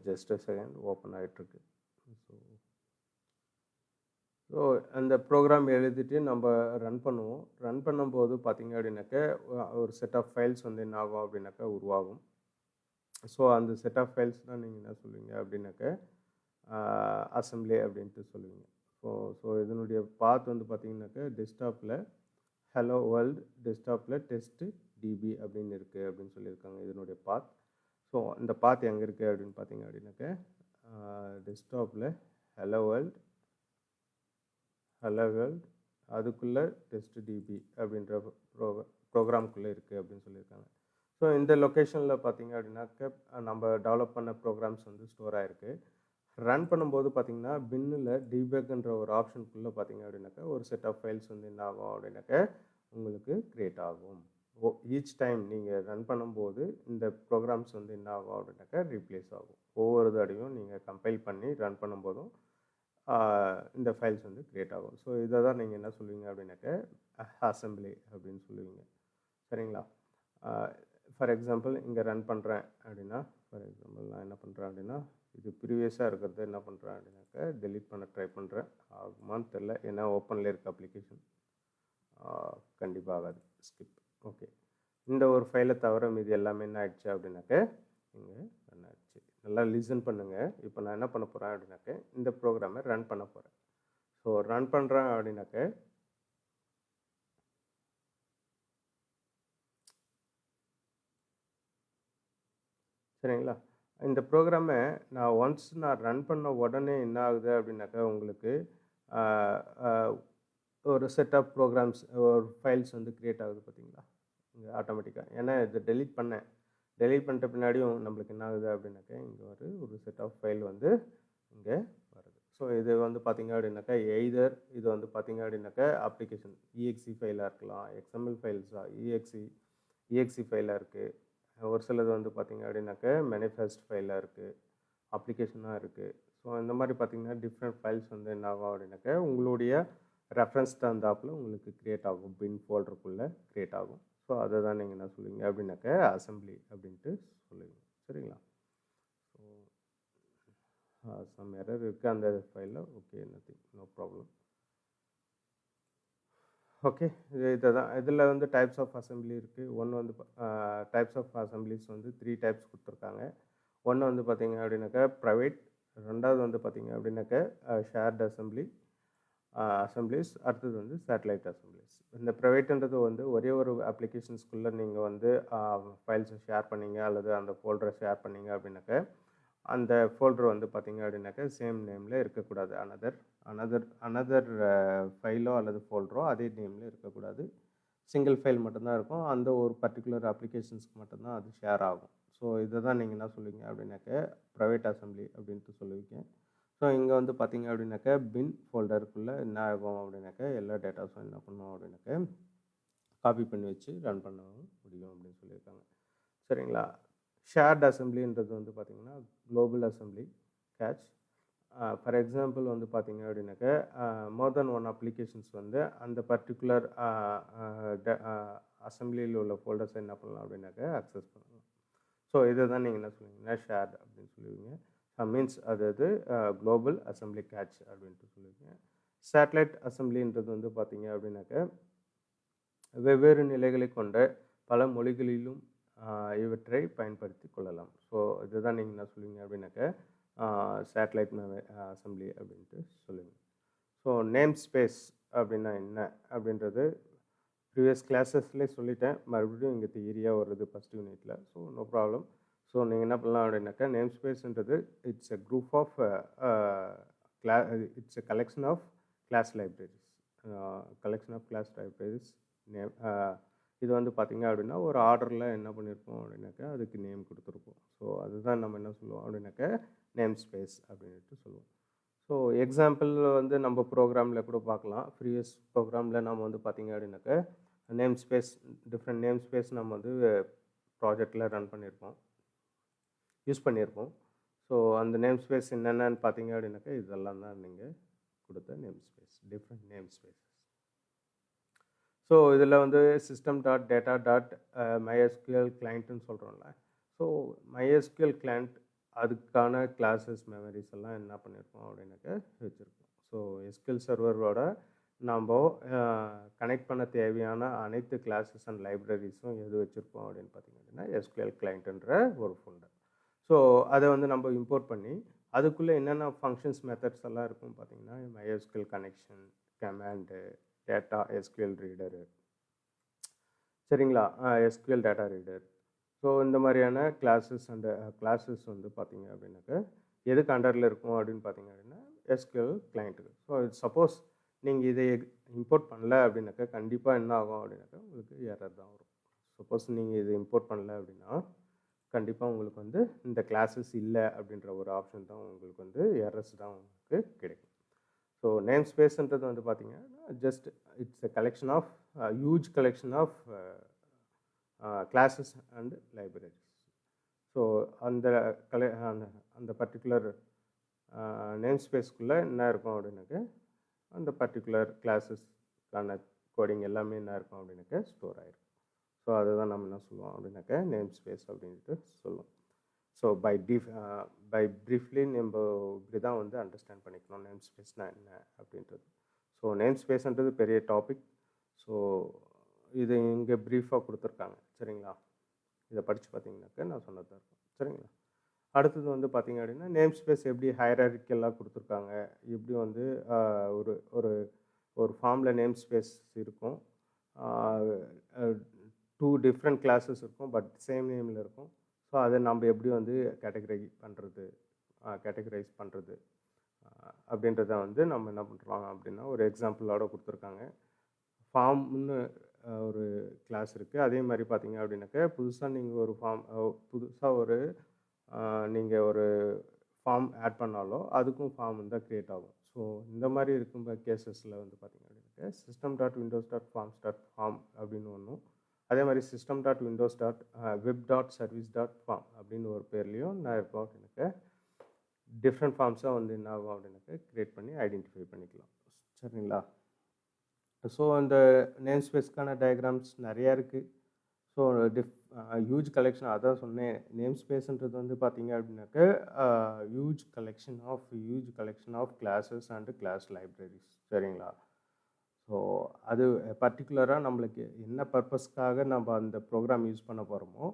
just a second, open ஆகிட்டுருக்கு. ஸோ அந்த ப்ரோக்ராம் எழுதிட்டு நம்ம ரன் பண்ணுவோம். ரன் பண்ணும்போது பார்த்திங்க அப்படின்னாக்க ஒரு செட் ஆஃப் ஃபைல்ஸ் வந்து என்ன ஆகும் அப்படின்னாக்கா உருவாகும். ஸோ அந்த செட் ஆஃப் ஃபைல்ஸ் தான் நீங்கள் என்ன சொல்லுவீங்க அப்படின்னாக்க அசம்பிளி அப்படின்ட்டு சொல்லுவீங்க. ஸோ இதனுடைய பாத் வந்து பார்த்திங்கனாக்கா டெஸ்க்டாப்பில் ஹலோ வேர்ல்டு, டெஸ்க்டாப்பில் டெஸ்ட்டு டிபி அப்படின்னு இருக்குது அப்படின்னு சொல்லியிருக்காங்க இதனுடைய பாத். ஸோ இந்த பாத் எங்கே இருக்குது அப்படின்னு பார்த்தீங்க அப்படின்னாக்க டெஸ்க்டாப்பில் ஹலோ வேர்ல்டு அதுக்குள்ளே டெஸ்ட் டிபி அப்படின்ற ப்ரோக்ராம்குள்ளே இருக்குது அப்படின்னு சொல்லியிருக்காங்க. ஸோ இந்த லொக்கேஷனில் பார்த்தீங்க அப்படின்னாக்க நம்ம டெவலப் பண்ண ப்ரோக்ராம்ஸ் வந்து ஸ்டோர் ஆகிருக்கு. ரன் பண்ணும்போது பார்த்திங்கன்னா பின்னில் டிபக்ன்ற ஒரு ஆப்ஷனுக்குள்ளே பார்த்தீங்க அப்படின்னாக்கா ஒரு செட் ஆஃப் ஃபைல்ஸ் வந்து என்ன ஆகும் அப்படின்னாக்க உங்களுக்கு க்ரியேட் ஆகும். ஈச் டைம் நீங்கள் ரன் பண்ணும்போது இந்த ப்ரோக்ராம்ஸ் வந்து என்ன ஆகும் அப்படின்னாக்கா ரீப்ளேஸ் ஆகும். ஒவ்வொரு தடையும் நீங்கள் கம்பைல் பண்ணி ரன் பண்ணும்போதும் இந்த ஃபைல்ஸ் வந்து க்ரியேட் ஆகும். ஸோ இதை தான் நீங்கள் என்ன சொல்லுவீங்க அப்படின்னாக்க அசம்பிளி அப்படின்னு சொல்லுவீங்க. சரிங்களா? ஃபார் எக்ஸாம்பிள் இங்கே ரன் பண்ணுறேன் அப்படின்னா, ஃபார் எக்ஸாம்பிள் நான் என்ன பண்ணுறேன் அப்படின்னா இது ப்ரீவியஸாக இருக்கிறத என்ன பண்ணுறேன் அப்படின்னாக்கா டெலீட் பண்ண ட்ரை பண்ணுறேன். ஆகுமான்னு தெரில, ஏன்னா ஓப்பனில் இருக்க அப்ளிகேஷன் கண்டிப்பாக ஆகாது, ஸ்கிப். ஓகே, இந்த ஒரு ஃபைலை தவிர மீது எல்லாமே என்ன ஆயிடுச்சு அப்படின்னாக்க இங்கே ரன் ஆகிடுச்சு. நல்லா லிசன் பண்ணுங்கள். இப்போ நான் என்ன பண்ண போகிறேன் அப்படின்னாக்க இந்த ப்ரோக்ராமை ரன் பண்ண போகிறேன். ஸோ ரன் பண்ணுறேன் அப்படின்னாக்க சரிங்களா, இந்த ப்ரோக்ராமை நான் ஒன்ஸ் நான் ரன் பண்ண உடனே என்ன ஆகுது அப்படின்னாக்கா உங்களுக்கு ஒரு செட் ஆஃப் ப்ரோக்ராம்ஸ் ஒரு ஃபைல்ஸ் வந்து க்ரியேட் ஆகுது பார்த்தீங்களா இங்கே ஆட்டோமேட்டிக்காக. ஏன்னா இதை டெலீட் பண்ணிட்ட பின்னாடியும் நம்மளுக்கு என்ன ஆகுது அப்படின்னாக்கா இங்கே ஒரு செட் ஆஃப் ஃபைல் வந்து இங்கே வருது. ஸோ இது வந்து பார்த்திங்க அப்படின்னாக்கா எய்தர் இது வந்து பார்த்திங்க அப்படின்னாக்கா அப்ளிகேஷன் EXE ஃபைலாக இருக்கலாம், XML ஃபைல்ஸாக EXE ஃபைலாக இருக்குது, ஒரு சிலது வந்து பார்த்திங்க அப்படின்னாக்கா மேனிஃபெஸ்ட் ஃபைலாக இருக்குது, அப்ளிகேஷனாக இருக்குது. ஸோ இந்த மாதிரி பார்த்திங்கன்னா டிஃப்ரெண்ட் ஃபைல்ஸ் வந்து என்ன ஆகும் அப்படின்னாக்கா உங்களுடைய ரெஃபரன்ஸ் தகுந்தாப்பில் உங்களுக்கு க்ரியேட் ஆகும், பின் ஃபோல்டருக்குள்ளே க்ரியேட் ஆகும். ஸோ அதை தான் நீங்கள் என்ன சொல்லுவீங்க அப்படின்னாக்கா அசம்பிளி அப்படின்ட்டு சொல்லுவீங்க. சரிங்களா? ஸோ சம் எரர் இருக்குது அந்த ஃபைலில். Okay, nothing, no problem. Okay, இதை தான் இதில் வந்து டைப்ஸ் ஆஃப் அசம்பிளி இருக்குது. ஒன்று வந்து டைப்ஸ் ஆஃப் அசம்பிளிஸ் வந்து 3 டைப்ஸ் கொடுத்துருக்காங்க. ஒன்று வந்து பார்த்திங்க அப்படின்னாக்கா ப்ரைவேட், ரெண்டாவது வந்து பார்த்திங்க அப்படின்னாக்கா ஷேர்டு அசம்பிளிஸ், அடுத்தது வந்து சேட்டலைட் அசம்பிளிஸ். இந்த ப்ரைவேட்டுன்றது வந்து ஒரே ஒரு அப்ளிகேஷன்ஸ்குள்ளே நீங்கள் வந்து ஃபைல்ஸை ஷேர் பண்ணீங்க அல்லது அந்த ஃபோல்டரை ஷேர் பண்ணீங்க அப்படின்னாக்கா அந்த ஃபோல்டர் வந்து பார்த்திங்க அப்படின்னாக்கா சேம் நேமில் இருக்கக்கூடாது. அனதர் ஃபைலோ அல்லது ஃபோல்டரோ அதே நேமில் இருக்கக்கூடாது. சிங்கிள் ஃபைல் மட்டும்தான் இருக்கும். அந்த ஒரு பர்டிகுலர் அப்ளிகேஷன்ஸ்க்கு மட்டும்தான் அது ஷேர் ஆகும். ஸோ இதை தான் நீங்கள் என்ன சொல்லுவீங்க அப்படின்னாக்கா ப்ரைவேட் அசம்பிளி அப்படின்ட்டு சொல்லுவீங்க. ஸோ இங்கே வந்து பார்த்திங்க அப்படின்னாக்கா பின் ஃபோல்டருக்குள்ளே என்ன ஆகும் அப்படின்னாக்கா எல்லா டேட்டாஸும் என்ன பண்ணும் அப்படின்னாக்கா காப்பி பண்ணி வச்சு ரன் பண்ண முடியும் அப்படின்னு சொல்லியிருக்காங்க. சரிங்களா? ஷேர்ட் அசம்பிளின்றது வந்து பார்த்திங்கன்னா global assembly catch. For example வந்து பார்த்திங்க அப்படின்னாக்கா மோர் தென் ஒன் அப்ளிகேஷன்ஸ் வந்து அந்த பர்டிகுலர் அசம்பிளியில் உள்ள ஃபோல்டர்ஸை என்ன பண்ணலாம் அப்படின்னாக்கா அக்சஸ் பண்ணலாம். ஸோ இதை தான் நீங்கள் என்ன சொல்லுவீங்கன்னா ஷேர்ட் அப்படின்னு சொல்லுவீங்க. மீன்ஸ் அதாவது குளோபல் அசம்பிளி கேட்ச் அப்படின்ட்டு சொல்லுவீங்க. சேட்டலைட் அசம்பிளின்றது வந்து பார்த்திங்க அப்படின்னாக்கா வெவ்வேறு நிலைகளை கொண்ட பல மொழிகளிலும் இவற்றை பயன்படுத்தி கொள்ளலாம். ஸோ இதுதான் நீங்கள் என்ன சொல்லுவீங்க அப்படின்னாக்கா சேட்டலைட் அசம்பிளி அப்படின்ட்டு சொல்லுவீங்க. ஸோ நேம் ஸ்பேஸ் அப்படின்னா என்ன அப்படின்றது ப்ரீவியஸ் கிளாஸஸ்லேயே சொல்லிட்டேன். மறுபடியும் இங்கே தியரியாக வருது ஃபஸ்ட் யூனிட்டில். So no problem. ஸோ நீங்கள் என்ன பண்ணலாம் அப்படின்னாக்கா நேம் ஸ்பேஸ்ன்றது it's a group of it's a collection of class libraries. Name இது வந்து பார்த்திங்க அப்படின்னா ஒரு ஆர்டரில் என்ன பண்ணியிருப்போம் அப்படின்னாக்கா அதுக்கு நேம் கொடுத்துருப்போம். ஸோ அதுதான் நம்ம என்ன சொல்லுவோம் அப்படின்னாக்கா நேம் ஸ்பேஸ் அப்படின்ட்டு சொல்லுவோம். ஸோ எக்ஸாம்பிள் வந்து நம்ம ப்ரோக்ராமில் கூட பார்க்கலாம். ப்ரீவியஸ் ப்ரோக்ராமில் நம்ம வந்து பார்த்திங்க அப்படின்னாக்கா name space, different name space நம்ம வந்து ப்ராஜெக்டில் ரன் பண்ணியிருப்போம், யூஸ் பண்ணியிருப்போம். ஸோ அந்த நேம் ஸ்பேஸ் என்னென்னு பார்த்தீங்க அப்படின்னாக்கா இதெல்லாம் தான் நீங்கள் கொடுத்த name space, different name spaces. So இதில் வந்து system.data.mysql கிளைண்ட்டுன்னு சொல்கிறோம்ல. ஸோ MySQL கிளைண்ட் அதுக்கான கிளாஸஸ் மெமரிஸ் எல்லாம் என்ன பண்ணியிருக்கோம் அப்படின்னாக்கா வச்சுருக்கோம். ஸோ எஸ்கியூஎல் சர்வரோட நம்ம கனெக்ட் பண்ண தேவையான அனைத்து கிளாஸஸ் அண்ட் லைப்ரரிஸும் எது வச்சுருப்போம் அப்படின்னு பார்த்திங்க அப்படின்னா SQL கிளைண்ட்டுன்ற ஒரு ஃபோல்டர். ஸோ அதை வந்து நம்ம இம்போர்ட் பண்ணி அதுக்குள்ளே என்னென்ன ஃபங்க்ஷன்ஸ் மெத்தட்ஸ் எல்லாம் இருக்கும் பார்த்திங்கன்னா MySQL connection, command, data SQL reader, சரிங்களா, SQL டேட்டா ரீடர். ஸோ இந்த மாதிரியான கிளாஸஸ் வந்து பார்த்திங்க அப்படின்னாக்கா எதுக்கு அண்டரில் இருக்கும் அப்படின்னு பார்த்திங்க அப்படின்னா SQL கிளைண்ட்டுக்கு. ஸோ சப்போஸ் நீங்கள் இதை இம்போர்ட் பண்ணல அப்படின்னாக்கா கண்டிப்பாக என்ன ஆகும் அப்படின்னாக்கா உங்களுக்கு எரர் தான் வரும். சப்போஸ் நீங்கள் இதை இம்போர்ட் பண்ணல அப்படின்னா கண்டிப்பாக உங்களுக்கு வந்து இந்த கிளாஸஸ் இல்லை அப்படின்ற ஒரு ஆப்ஷன் தான் உங்களுக்கு வந்து எரர்ஸ் தான் உங்களுக்கு கிடைக்கும். ஸோ நேம் ஸ்பேஸ்ன்றது வந்து பார்த்திங்கன்னா just it's a collection of huge collection of classes and libraries. So அந்த அந்த பர்டிகுலர் நேம் ஸ்பேஸ்க்குள்ளே என்ன இருக்கும் அப்படின்னாக்க அந்த பர்டிகுலர் கிளாஸஸ்க்கான கோடிங் எல்லாமே என்ன இருக்கும் அப்படின்னாக்க ஸ்டோர் ஆகிருக்கும். ஸோ அதுதான் நம்ம என்ன சொல்லுவோம் அப்படின்னாக்க நேம் ஸ்பேஸ் அப்படின்ட்டு சொல்லுவோம். ஸோ பை ப்ரீஃப்லி நம்ம இப்படி தான் வந்து அண்டர்ஸ்டாண்ட் பண்ணிக்கணும் நேம் ஸ்பேஸ்னால் என்ன அப்படின்றது. ஸோ நேம் ஸ்பேஸ்ன்றது பெரிய டாபிக். ஸோ இது இங்கே ப்ரீஃபாக கொடுத்துருக்காங்க, சரிங்களா. இதை படித்து பார்த்தீங்கன்னாக்க நான் சொன்னதாக இருக்கும், சரிங்களா. அடுத்தது வந்து பார்த்திங்க அப்படின்னா நேம் ஸ்பேஸ் எப்படி ஹையரார்க்கியலாக கொடுத்துருக்காங்க, எப்படி வந்து ஒரு ஒரு ஒரு ஃபார்மில் நேம் ஸ்பேஸ் இருக்கும், 2 டிஃப்ரெண்ட் கிளாஸஸ் இருக்கும், பட் சேம் நேமில் இருக்கும். ஸோ அதை நம்ம எப்படி வந்து கேட்டகரைஸ் பண்ணுறது அப்படின்றத வந்து நம்ம என்ன பண்ணுறோம் அப்படின்னா ஒரு எக்ஸாம்பிளோட கொடுத்துருக்காங்க. ஃபார்ம்னு ஒரு கிளாஸ் இருக்குது. அதே மாதிரி பார்த்திங்க அப்படின்னாக்க புதுசாக நீங்கள் ஒரு நீங்கள் ஒரு ஃபார்ம் ஆட் பண்ணாலோ அதுக்கும் ஃபார்ம் தான் க்ரியேட் ஆகும். ஸோ இந்த மாதிரி இருக்கும் கேசஸில் வந்து பார்த்திங்க அப்படின்னாக்க system.windows.forms.form அப்படின்னு ஒன்றும், அதே மாதிரி system.windows.web.service.form அப்படின்னு ஒரு பேர்லேயும் நான் இருப்போம் அப்படின்னாக்க டிஃப்ரெண்ட் ஃபார்ம்ஸாக வந்து என்ன ஆகும் அப்படின்னாக்க க்ரியேட் பண்ணி ஐடென்டிஃபை பண்ணிக்கலாம், சரிங்களா. ஸோ அந்த நேம் ஸ்பேஸ்க்கான டயக்ராம்ஸ் நிறையா இருக்குது. ஸோ ஹியூஜ் கலெக்ஷன், அதான் சொன்னேன். நேம் ஸ்பேஸ்ன்றது வந்து பார்த்திங்க அப்படின்னாக்க huge collection of classes and class libraries, சரிங்களா. ஸோ அது பர்டிகுலராக நம்மளுக்கு என்ன பர்பஸ்க்காக நம்ம அந்த ப்ரோக்ராம் யூஸ் பண்ண போகிறோமோ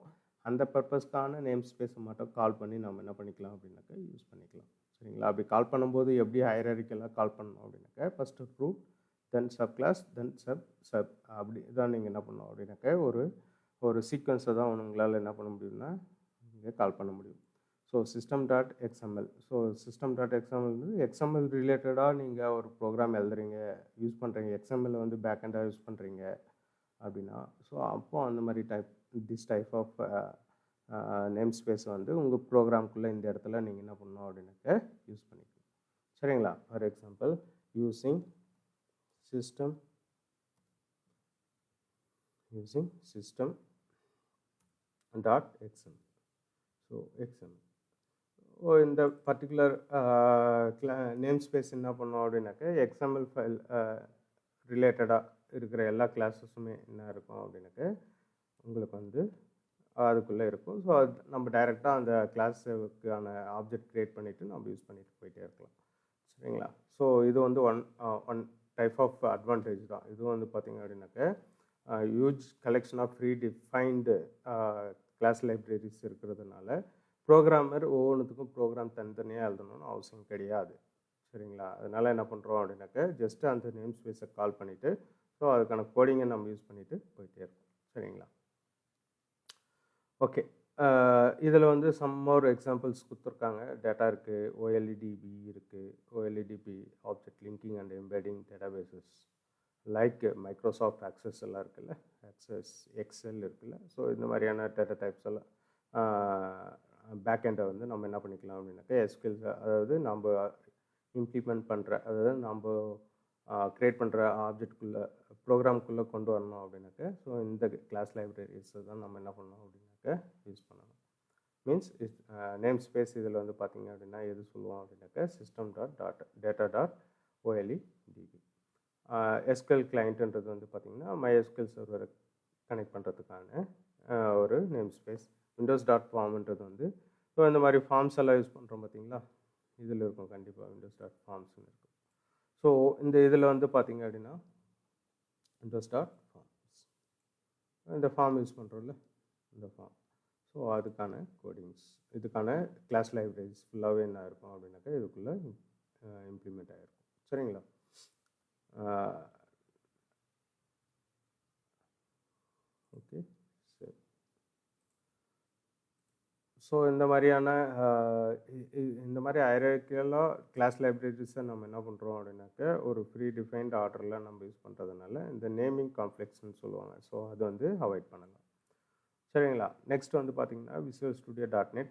அந்த பர்பஸ்க்கான நேம் ஸ்பேஸை மட்டும் கால் பண்ணி நம்ம என்ன பண்ணிக்கலாம் அப்படின்னாக்கா யூஸ் பண்ணிக்கலாம். சரிங்களா? அப்படி கால் பண்ணும்போது எப்படி ஹையரார்க்கியலாக கால் பண்ணணும் அப்படின்னாக்கா ஃபஸ்ட்டு ரூட், தென் சப் கிளாஸ், தென் சப் அப்படி தான் நீங்கள் என்ன பண்ணணும் அப்படின்னாக்கா ஒரு சீக்வன்ஸை தான் உங்களால் என்ன பண்ண முடியும்னா நீங்கள் கால் பண்ண முடியும். So system.xml. ஸோ system.xml வந்து எக்ஸ்எம்எல் ரிலேட்டடாக நீங்கள் ஒரு ப்ரோக்ராம் எழுதுறீங்க, யூஸ் பண்ணுறீங்க, எக்ஸ்எம்எல் வந்து பேக்கெண்டாக யூஸ் பண்ணுறீங்க அப்படின்னா, ஸோ அப்போது அந்த மாதிரி this type of name space வந்து உங்கள் ப்ரோக்ராம்குள்ளே இந்த இடத்துல நீங்கள் என்ன பண்ணணும் அப்படின்னாக்க யூஸ் பண்ணிக்கலாம். சரிங்களா? For example using system dot XML. So XML இந்த பர்டிகுலர் நேம் ஸ்பேஸ் என்ன பண்ணோம் அப்படின்னாக்க எக்ஸ்எம்எல் ஃபைல் ரிலேட்டடாக இருக்கிற எல்லா கிளாஸஸுமே என்ன இருக்கும் அப்படின்னாக்க உங்களுக்கு வந்து அதுக்குள்ளே இருக்கும். ஸோ அது நம்ம டைரெக்டாக அந்த கிளாஸுக்கான ஆப்ஜெக்ட் க்ரியேட் பண்ணிவிட்டு நம்ம யூஸ் பண்ணிட்டு போயிட்டே இருக்கலாம். சரிங்களா? ஸோ இது வந்து ஒன் டைப் ஆஃப் அட்வான்டேஜ் தான். இது வந்து பார்த்திங்க அப்படின்னாக்க huge collection of pre defined class libraries இருக்கிறதுனால ப்ரோக்ராமர் ஒவ்வொன்றுத்துக்கும் ப்ரோக்ராம் தனித்தனியாக எழுதணும்னு அவசியம் கிடையாது. சரிங்களா? அதனால் என்ன பண்ணுறோம் அப்படின்னாக்க ஜஸ்ட்டு அந்த நேம் ஸ்பேஸை கால் பண்ணிவிட்டு ஸோ அதுக்கான கோடிங்கை நம்ம யூஸ் பண்ணிவிட்டு போயிட்டே இருக்கோம். சரிங்களா? ஓகே. இதில் வந்து சம் மோர் எக்ஸாம்பிள்ஸ் கொடுத்துருக்காங்க. டேட்டா இருக்குது, OLEDB இருக்குது, OLEDB object linking and embedding databases like Microsoft access எல்லாம் இருக்குல்ல, ஆக்சஸ் எக்ஸல் இருக்குல்ல. ஸோ இந்த மாதிரியான டேட்டா டைப்ஸ் எல்லாம் பேக்கெண்டை வந்து நம்ம என்ன பண்ணிக்கலாம் அப்படின்னாக்கா எஸ்கியூஎல், அதாவது நம்ம இம்ப்ளிமெண்ட் பண்ணுற, அதாவது நம்ம க்ரியேட் பண்ணுற ஆப்ஜெக்ட்குள்ளே ப்ரோக்ராம்குள்ளே கொண்டு வரணும் அப்படின்னாக்க ஸோ இந்த கிளாஸ் லைப்ரரிஸை தான் நம்ம என்ன பண்ணணும் அப்படின்னாக்க யூஸ் பண்ணணும். மீன்ஸ் நேம் ஸ்பேஸ் இதில் வந்து பார்த்திங்க அப்படின்னா எது சொல்லுவோம் அப்படின்னாக்க system.data.oled. எஸ்கியூஎல் கிளைண்ட்டுன்றது வந்து பார்த்திங்கன்னா MySQL சர்வரை கனெக்ட் பண்ணுறதுக்கான ஒரு நேம் ஸ்பேஸ். windows.formன்றது வந்து ஸோ இந்த மாதிரி ஃபார்ம்ஸ் எல்லாம் யூஸ் பண்ணுறோம் பார்த்திங்களா, இதில் இருக்கும் கண்டிப்பாக windows.formsன்னு இருக்கும். ஸோ இந்த இதில் வந்து பார்த்திங்க அப்படின்னா windows.forms இந்த ஃபார்ம் யூஸ் பண்ணுறோம்ல, இந்த ஃபார்ம். ஸோ அதுக்கான கோடிங்ஸ், இதுக்கான கிளாஸ் லைப்ரரிஸ் ஃபுல்லாகவே என்ன இருக்கும் அப்படின்னாக்கா இதுக்குள்ளே இம்ப்ளிமெண்ட் ஆகிருக்கும். சரிங்களா? ஓகே, சரி. ஸோ இந்த மாதிரியான இந்த மாதிரி ஹையரார்க்கியலாக கிளாஸ் லைப்ரரிஸை நம்ம என்ன பண்ணுறோம் அப்படின்னாக்க ஒரு ப்ரீ டிஃபைன்ட் ஆர்டரில் நம்ம யூஸ் பண்ணுறதுனால இந்த நேமிங் காம்ப்ளெக்ஸ்ன்னு சொல்லுவாங்க. ஸோ அது வந்து அவாய்ட் பண்ணலாம். சரிங்களா? நெக்ஸ்ட் வந்து பார்த்திங்கன்னா visualstudio.net.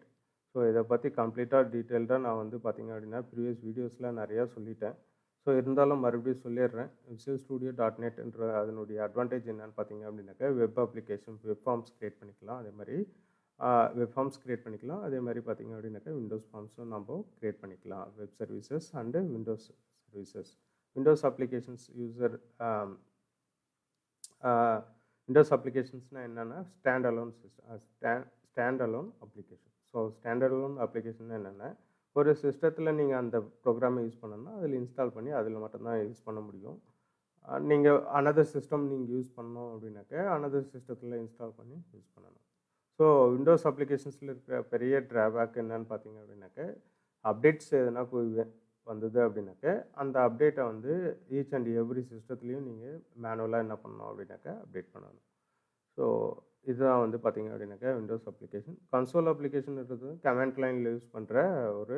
ஸோ இதை பற்றி கம்ப்ளீட்டாக டீட்டெயில்டாக நான் வந்து பார்த்திங்க அப்படின்னா ப்ரீவியஸ் வீடியோஸில் நிறையா சொல்லிட்டேன். ஸோ இருந்தாலும் மறுபடியும் சொல்லிடுறேன். visualstudio.netன்ற அதனுடைய அட்வான்டேஜ் என்னென்னு பார்த்திங்க அப்படின்னாக்கா web application, web forms create பண்ணிக்கலாம். அதே மாதிரி வெப் ஃபார்ம்ஸ் க்ரியேட் பண்ணிக்கலாம். அதே மாதிரி பார்த்திங்க அப்படின்னாக்கா விண்டோஸ் ஃபார்ம்ஸும் நம்ம க்ரியேட் பண்ணிக்கலாம். Web services and windows services. Windows applications user windows அப்ளிகேஷன்ஸ்னால் என்னென்னா stand alone application. So standard alone application என்னென்னா ஒரு சிஸ்டத்தில் நீங்கள் அந்த ப்ரோக்ராமை யூஸ் பண்ணணும்னா அதில் இன்ஸ்டால் பண்ணி அதில் மட்டும்தான் யூஸ் பண்ண முடியும். நீங்கள் அனதர் சிஸ்டம் நீங்கள் யூஸ் பண்ணோம் அப்படின்னாக்கா அனதர் சிஸ்டத்தில் இன்ஸ்டால் பண்ணி யூஸ் பண்ணணும். ஸோ விண்டோஸ் அப்ளிகேஷன்ஸில் இருக்கிற பெரிய ட்ராபேக் என்னன்னு பார்த்தீங்க அப்படின்னாக்க அப்டேட்ஸ் எதுனா வந்தது அப்படின்னாக்க அந்த அப்டேட்டை வந்து ஈச் அண்ட் எவ்ரி சிஸ்டத்துலேயும் நீங்கள் மேனுவலாக என்ன பண்ணணும் அப்படின்னாக்கா அப்டேட் பண்ணணும். ஸோ இதுதான் வந்து பார்த்திங்க அப்படின்னாக்கா விண்டோஸ் அப்ளிகேஷன். கன்சோல் அப்ளிகேஷன்ன்றது கமெண்ட் லைனில் யூஸ் பண்ணுற ஒரு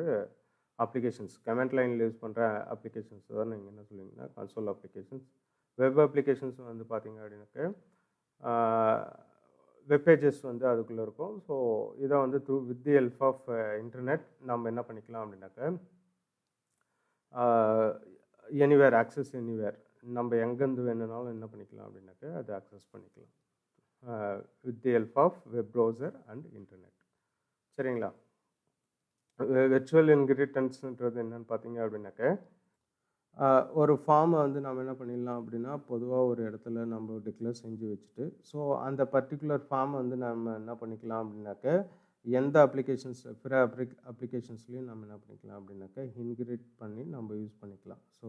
அப்ளிகேஷன்ஸ். கமெண்ட் லைனில் யூஸ் பண்ணுற அப்ளிகேஷன்ஸ் தான் நீங்கள் என்ன சொல்லுவீங்கன்னா கன்சோல் அப்ளிகேஷன்ஸ். வெப் அப்ளிகேஷன்ஸ் வந்து பார்த்திங்க அப்படின்னாக்க வெப் பேஜஸ் வந்து அதுக்குள்ளே இருக்கும். ஸோ இதை வந்து with the help of internet நம்ம என்ன பண்ணிக்கலாம் அப்படின்னாக்க எனிவேர், ஆக்சஸ் எனிவேர், நம்ம எங்கேருந்து வேணுனாலும் என்ன பண்ணிக்கலாம் அப்படின்னாக்க அதை ஆக்சஸ் பண்ணிக்கலாம் with the help of web browser and internet. சரிங்களா? வெர்ச்சுவல் இன்ஹெரிட்டன்ஸ்ன்றது என்னென்னு பார்த்தீங்க அப்படின்னாக்க ஒரு ஃபார்மை வந்து நம்ம என்ன பண்ணிடலாம் அப்படின்னா பொதுவாக ஒரு இடத்துல நம்ம டிக்ளேர் செஞ்சு வச்சுட்டு ஸோ அந்த பர்டிகுலர் ஃபார்மை வந்து நம்ம என்ன பண்ணிக்கலாம் அப்படின்னாக்க எந்த பிற அப்ளிகேஷன்ஸ்லேயும் நம்ம என்ன பண்ணிக்கலாம் அப்படின்னாக்க இன்ஹெரிட் பண்ணி நம்ம யூஸ் பண்ணிக்கலாம். ஸோ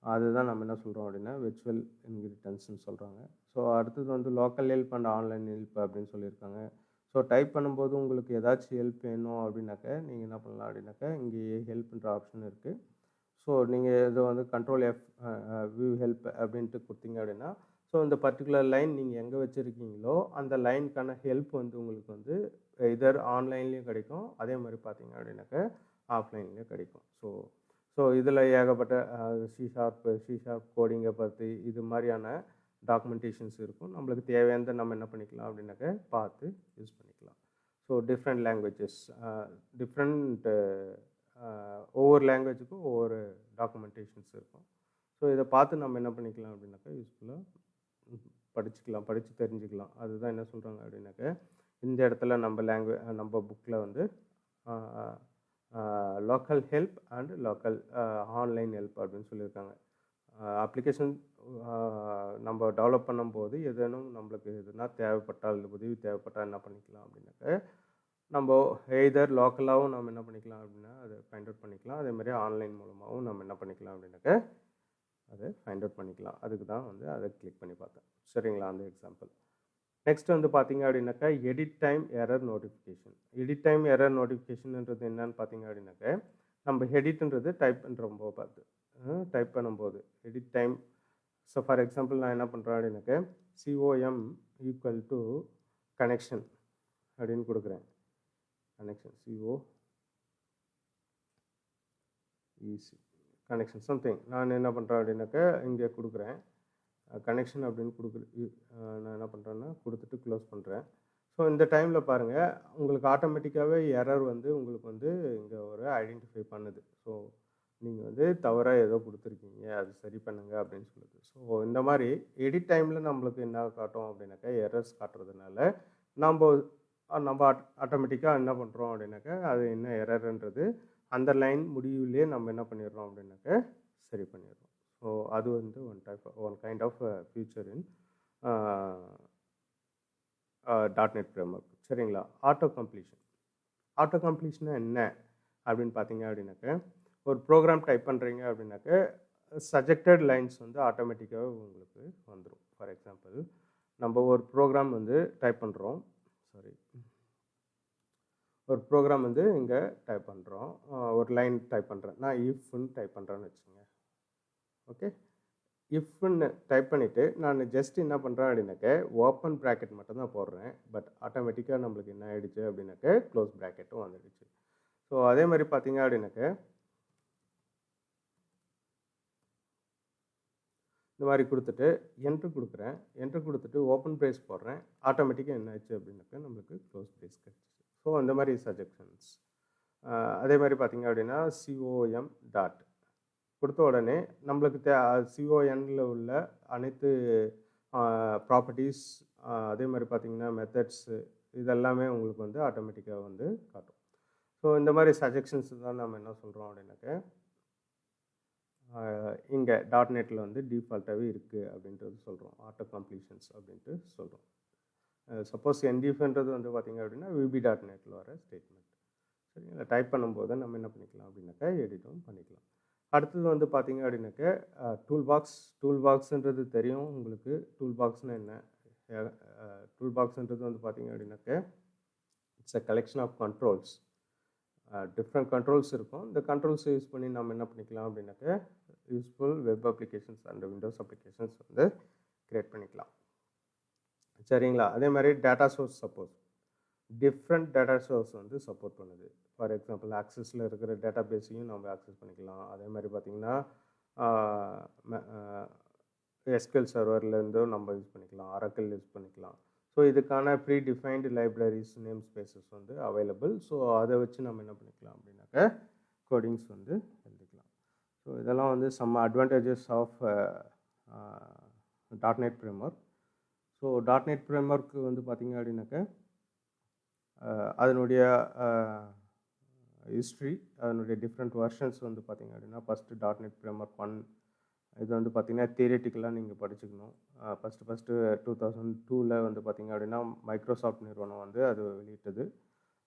அதுதான் நம்ம என்ன சொல்கிறோம் அப்படின்னா வெர்ச்சுவல் இன்ஹெரிட்டன்ஸ்னு சொல்கிறாங்க. ஸோ அடுத்தது வந்து local help and online help அப்படின்னு சொல்லியிருக்காங்க. ஸோ டைப் பண்ணும்போது உங்களுக்கு ஏதாச்சும் ஹெல்ப் வேணும் அப்படின்னாக்க நீங்கள் என்ன பண்ணலாம் அப்படின்னாக்கா இங்கே ஹெல்ப்ன்ற ஆப்ஷன் இருக்குது. ஸோ நீங்கள் இதை வந்து கண்ட்ரோல் எஃப் வியூ ஹெல்ப் அப்படின்ட்டு கொடுத்தீங்க அப்படின்னா, ஸோ இந்த பர்டிகுலர் லைன் நீங்கள் எங்கே வச்சுருக்கீங்களோ அந்த லைனுக்கான ஹெல்ப் வந்து உங்களுக்கு வந்து இதர் ஆன்லைன்லேயும் கிடைக்கும், அதே மாதிரி பார்த்தீங்க அப்படின்னாக்கா ஆஃப்லைன்லேயும் கிடைக்கும். ஸோ இதில் ஏகப்பட்ட சி ஷார்ப் கோடிங்கை பற்றி இது மாதிரியான டாக்குமெண்டேஷன்ஸ் இருக்கும். நம்மளுக்கு தேவையானதை நம்ம என்ன பண்ணிக்கலாம் அப்படின்னாக்க பார்த்து யூஸ் பண்ணிக்கலாம். ஸோ டிஃப்ரெண்ட் லாங்குவேஜஸ், டிஃப்ரெண்ட் ஒவ்வொரு லாங்குவேஜுக்கும் ஒவ்வொரு டாக்குமெண்டேஷன்ஸ் இருக்கும். ஸோ இதை பார்த்து நம்ம என்ன பண்ணிக்கலாம் அப்படின்னாக்கா யூஸ்ஃபுல்லாக படித்து தெரிஞ்சுக்கலாம். அதுதான் என்ன சொல்கிறாங்க அப்படின்னாக்க இந்த இடத்துல நம்ம புக்கில் வந்து local help and local online help அப்படின்னு சொல்லியிருக்காங்க. அப்ளிகேஷன் நம்ம டெவலப் பண்ணும்போது நம்மளுக்கு எதுனா தேவைப்பட்டால், உதவி தேவைப்பட்டால் என்ன பண்ணிக்கலாம் அப்படின்னாக்க நம்ம எய்தர் லோக்கலாகவும் நம்ம என்ன பண்ணிக்கலாம் அப்படின்னா அதை ஃபைண்ட் அவுட் பண்ணிக்கலாம், அதேமாதிரி ஆன்லைன் மூலமாகவும் நம்ம என்ன பண்ணிக்கலாம் அப்படின்னாக்க அதை ஃபைண்ட் அவுட் பண்ணிக்கலாம். அதுக்கு தான் வந்து அதை கிளிக் பண்ணி பார்த்தேன். சரிங்களா, அந்த எக்ஸாம்பிள். நெக்ஸ்ட் வந்து பார்த்தீங்க அப்படின்னாக்கா edit time error notification. Edit time error நோட்டிஃபிகேஷன்ன்றது என்னன்னு பார்த்தீங்க அப்படின்னாக்க நம்ம எடிட்ன்றது டைப் பண்ணும்போது edit time. So for example நான் என்ன பண்ணுறேன் அப்படின்னாக்க COM ஈக்குவல் டு கனெக்ஷன் அப்படின்னு கொடுக்குறேன். கனெக்ஷன் கனெக்ஷன் சம்திங் நான் என்ன பண்ணுறேன் அப்படின்னாக்க இங்கே கொடுக்குறேன் கனெக்ஷன் அப்படின்னு நான் என்ன பண்ணுறேன்னா கொடுத்துட்டு க்ளோஸ் பண்ணுறேன். ஸோ இந்த டைமில் பாருங்கள் உங்களுக்கு ஆட்டோமேட்டிக்காகவே எரர் வந்து உங்களுக்கு வந்து இங்கே ஒரு ஐடென்டிஃபை பண்ணுது. ஸோ நீங்கள் வந்து தவறாக ஏதோ கொடுத்துருக்கீங்க, அது சரி பண்ணுங்க அப்படின்னு சொல்லுது. ஸோ இந்த மாதிரி எடிட் டைமில் நம்மளுக்கு என்ன காட்டும் அப்படின்னாக்கா எரர்ஸ் காட்டுறதுனால நம்ம ஆட்டோமேட்டிக்காக என்ன பண்ணுறோம் அப்படின்னாக்கா அது என்ன எரர்ன்றது அந்த லைன் முடிவுலேயே நம்ம என்ன பண்ணிடுறோம் அப்படின்னாக்க சரி பண்ணிடுறோம். ஸோ அது வந்து one kind of feature in .NET framework. சரிங்களா. ஆட்டோ கம்ப்ளீஷன் என்ன அப்படின்னு பார்த்தீங்க அப்படின்னாக்க ஒரு ப்ரோக்ராம் டைப் பண்ணுறீங்க அப்படின்னாக்க சஜெக்டட் லைன்ஸ் வந்து ஆட்டோமேட்டிக்காக உங்களுக்கு வந்துடும். ஃபார் எக்ஸாம்பிள் நம்ம ஒரு ப்ரோக்ராம் வந்து டைப் பண்ணுறோம், ஒரு ப்ரோக்ராம் வந்து இங்கே டைப் பண்ணுறோம், ஒரு லைன் டைப் பண்ணுறேன், நான் இஃப்னு டைப் பண்ணுறேன்னு வச்சுங்க. ஓகே, இஃப்னு டைப் பண்ணிவிட்டு நான் ஜஸ்ட் என்ன பண்ணுறேன் அப்படின்னாக்க ஓப்பன் ப்ராக்கெட் மட்டும் தான் போடுறேன். பட் ஆட்டோமேட்டிக்காக நம்மளுக்கு என்ன ஆகிடுச்சு அப்படின்னாக்க க்ளோஸ் ப்ராக்கெட்டும் வந்துடுச்சு. ஸோ அதே மாதிரி பார்த்தீங்க அப்படின்னாக்க இந்த மாதிரி கொடுத்துட்டு என்ட்ரு கொடுக்குறேன். என்ட்ரு கொடுத்துட்டு ஓப்பன் ப்ரேஸ் போடுறேன். ஆட்டோமேட்டிக்காக என்ன ஆச்சு அப்படின்னாக்க நம்மளுக்கு க்ளோஸ் ப்ரேஸ் கிடச்சிச்சு. ஸோ அந்த மாதிரி சஜெக்ஷன்ஸ். அதே மாதிரி பார்த்தீங்க அப்படின்னா COM டாட் கொடுத்த உடனே நம்மளுக்கு CONல உள்ள அனைத்து ப்ராப்பர்ட்டிஸ், அதே மாதிரி பார்த்தீங்கன்னா மெத்தட்ஸு, இதெல்லாமே உங்களுக்கு வந்து ஆட்டோமேட்டிக்காக வந்து காட்டும். ஸோ இந்த மாதிரி சஜெக்ஷன்ஸ் தான் நம்ம என்ன சொல்கிறோம் அப்படின்னாக்க இங்கே .NETல வந்து டிஃபால்ட்டாகவே இருக்குது அப்படின்றது சொல்கிறோம். ஆட்டோ கம்ப்ளீஷன்ஸ் அப்படின்ட்டு சொல்கிறோம். சப்போஸ் NDFன்றது வந்து பார்த்திங்க அப்படின்னா VB.NETல வர ஸ்டேட்மெண்ட். சரிங்களா. டைப் பண்ணும்போது நம்ம என்ன பண்ணிக்கலாம் அப்படின்னாக்கா எடிட்டும் பண்ணிக்கலாம். அடுத்தது வந்து பார்த்திங்க அப்படின்னாக்க டூல் பாக்ஸ்ன்றது தெரியும் உங்களுக்கு. டூல் பாக்ஸ்னால் என்ன? டூல் பாக்ஸ்ன்றது வந்து பார்த்திங்க அப்படின்னாக்க it's a collection of controls. Different controls இருக்கும். இந்த கண்ட்ரோல்ஸ் யூஸ் பண்ணி நம்ம என்ன பண்ணிக்கலாம் அப்படின்னாக்க useful web applications and Windows applications வந்து க்ரியேட் பண்ணிக்கலாம். சரிங்களா. அதே மாதிரி data source support, different data source வந்து சப்போர்ட் பண்ணுது. ஃபார் எக்ஸாம்பிள் ஆக்சஸில் இருக்கிற டேட்டா பேஸையும் நம்ம ஆக்சஸ் பண்ணிக்கலாம். அதே மாதிரி பார்த்திங்கன்னா SQL சர்வர்லேருந்தும் நம்ம யூஸ் பண்ணிக்கலாம், Oracle யூஸ் பண்ணிக்கலாம். ஸோ இதுக்கான pre defined libraries, name spaces வந்து அவைலபிள். ஸோ அதை வச்சு நம்ம என்ன பண்ணிக்கலாம் அப்படின்னாக்க கோடிங்ஸ் வந்து எழுதிக்கலாம். ஸோ இதெல்லாம் வந்து some advantages of .NET framework. So .NET framework வந்து பார்த்திங்க அப்படின்னாக்க அதனுடைய ஹிஸ்ட்ரி, அதனுடைய டிஃப்ரெண்ட் வெர்ஷன்ஸ் வந்து பார்த்திங்க அப்படின்னா ஃபஸ்ட்டு .NET ஃப்ரேம்வொர்க் 1 இது வந்து பார்த்திங்கன்னா தியரிட்டிக்கலாக நீங்கள் படிச்சுக்கணும். ஃபஸ்ட்டு 2002ல் வந்து பார்த்திங்க அப்படின்னா மைக்ரோசாஃப்ட் நிறுவனம் வந்து அது வெளியிட்டது.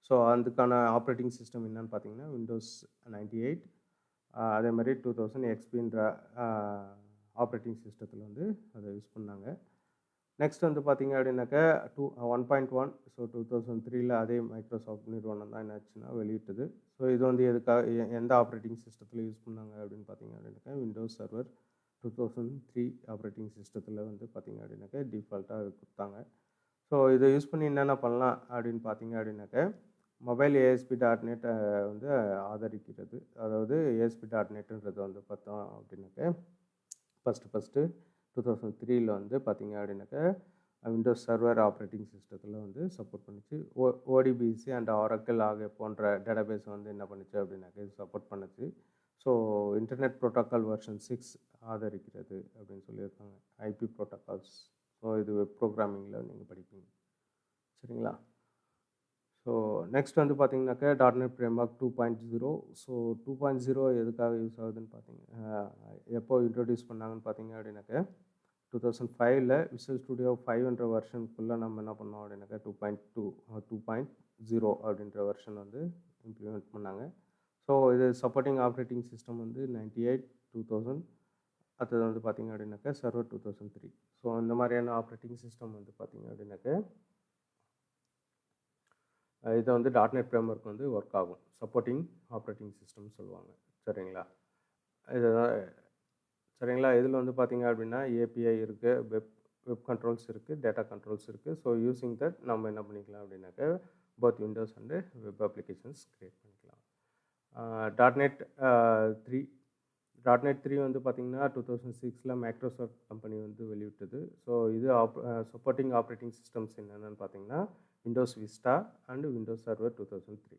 ஸோ அதுக்கான ஆப்ரேட்டிங் சிஸ்டம் என்னன்னு பார்த்தீங்கன்னா Windows 98. அதே மாதிரி 2000 XPன்ற ஆப்ரேட்டிங் சிஸ்டத்தில் வந்து அதை யூஸ் பண்ணாங்க. நெக்ஸ்ட் வந்து பார்த்தீங்க அப்படின்னாக்கா 1.1. ஸோ 2003ல் அதே மைக்ரோசாஃப்ட் நிறுவனம் தான் என்னாச்சுன்னா வெளியிட்டது. ஸோ இது வந்து எதுக்காக எந்த ஆப்ரேட்டிங் சிஸ்டத்தில் யூஸ் பண்ணாங்க அப்படின்னு பார்த்தீங்க அப்படின்னாக்கா விண்டோஸ் சர்வர் 2003 ஆப்ரேட்டிங் சிஸ்டத்தில் வந்து பார்த்தீங்க அப்படின்னாக்கா டிஃபால்ட்டாக கொடுத்தாங்க. ஸோ இதை யூஸ் பண்ணி என்னென்ன பண்ணலாம் அப்படின்னு பார்த்தீங்க அப்படின்னாக்கா மொபைல் ASP.NET வந்து ஆதரிக்கிறது. அதாவது ASP.NETன்றது வந்து பார்த்தோம் அப்படின்னாக்கா ஃபஸ்ட்டு 2003ல் வந்து பார்த்தீங்க அப்படின்னாக்கா விண்டோஸ் சர்வர் ஆப்ரேட்டிங் சிஸ்டத்தில் வந்து சப்போர்ட் பண்ணிச்சு. ODBC அண்ட் ஆரக்கிள் ஆகிய போன்ற டேட்டாபேஸ் வந்து என்ன பண்ணுச்சு அப்படின்னாக்கா இது சப்போர்ட் பண்ணுச்சு. ஸோ இன்டர்நெட் ப்ரோட்டோக்கால் வெர்ஷன் 6 ஆதரிக்கிறது அப்படின்னு சொல்லியிருக்காங்க. IP protocols. ஸோ இது வெப் ப்ரோக்ராமிங்கில் நீங்கள் படிப்பீங்க. சரிங்களா? ஸோ நெக்ஸ்ட் வந்து பார்த்தீங்கன்னாக்கா .NET Framework 2.0. ஸோ 2.0 எதுக்காக யூஸ் ஆகுதுன்னு பார்த்தீங்க எப்போ இன்ட்ரடியூஸ் பண்ணாங்கன்னு பார்த்தீங்க அப்படின்னாக்கா 2005ல் Visual Studio 5என்ற வெர்ஷனுக்குள்ளே நம்ம என்ன பண்ணோம் அப்படின்னாக்கா 2.0 அப்படின்ற வெர்ஷன் வந்து இம்ப்ளிமெண்ட் பண்ணாங்க. ஸோ இது சப்போர்ட்டிங் ஆப்ரேட்டிங் சிஸ்டம் வந்து 98, 2000. அடுத்தது வந்து பார்த்தீங்க அப்படின்னாக்கா சர்வர் 2003. ஸோ இந்த மாதிரியான ஆப்ரேட்டிங் சிஸ்டம் வந்து பார்த்தீங்க அப்படின்னாக்கா இதை வந்து .NET Framework வந்து ஒர்க் ஆகும். சப்போர்ட்டிங் ஆப்ரேட்டிங் சிஸ்டம் சொல்லுவாங்க. சரிங்களா? இதுதான் சரிங்களா? இதில் வந்து பார்த்தீங்க அப்படின்னா API இருக்குது, வெப் கண்ட்ரோல்ஸ் இருக்குது, டேட்டா கண்ட்ரோல்ஸ் இருக்குது. ஸோ யூஸிங் தட் நம்ம என்ன பண்ணிக்கலாம் அப்படின்னாக்கா both Windows and web applications create பண்ணிக்கலாம். .NET 3 வந்து பார்த்திங்கன்னா 2006ல் மைக்ரோசாஃப்ட் கம்பெனி வந்து வெளியிட்டது. ஸோ இது சப்போர்ட்டிங் ஆப்ரேட்டிங் சிஸ்டம்ஸ் என்னென்னு பார்த்தீங்கன்னா Windows Vista and Windows server 2003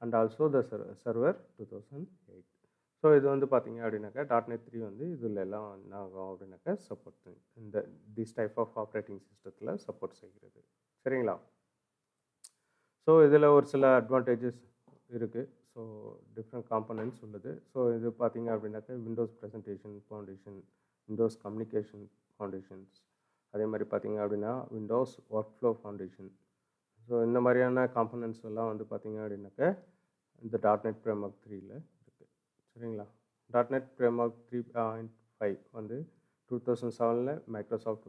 and also the server 2008. So இது வந்து பார்த்தீங்க அப்படின்னாக்கா .NET 3 வந்து இதில் எல்லாம் என்ன ஆகும் அப்படின்னாக்கா support this type of operating சிஸ்டத்தில் சப்போர்ட் செய்கிறது. சரிங்களா? ஸோ இதில் ஒரு சில அட்வான்டேஜஸ் இருக்குது. ஸோ டிஃப்ரெண்ட் காம்பனன்ட்ஸ் உள்ளது. ஸோ இது பார்த்தீங்க அப்படின்னாக்கா Windows presentation foundation, Windows communication foundations, அதே மாதிரி பார்த்தீங்க அப்படின்னா Windows workflow foundation. So இந்த மாதிரியான காம்பனன்ட்ஸ் எல்லாம் வந்து பார்த்தீங்க அப்படின்னாக்கா இந்த .NET Framework 3ல் இருக்குது. சரிங்களா? .NET Framework 3.5 வந்து 2007ல் மைக்ரோசாஃப்ட்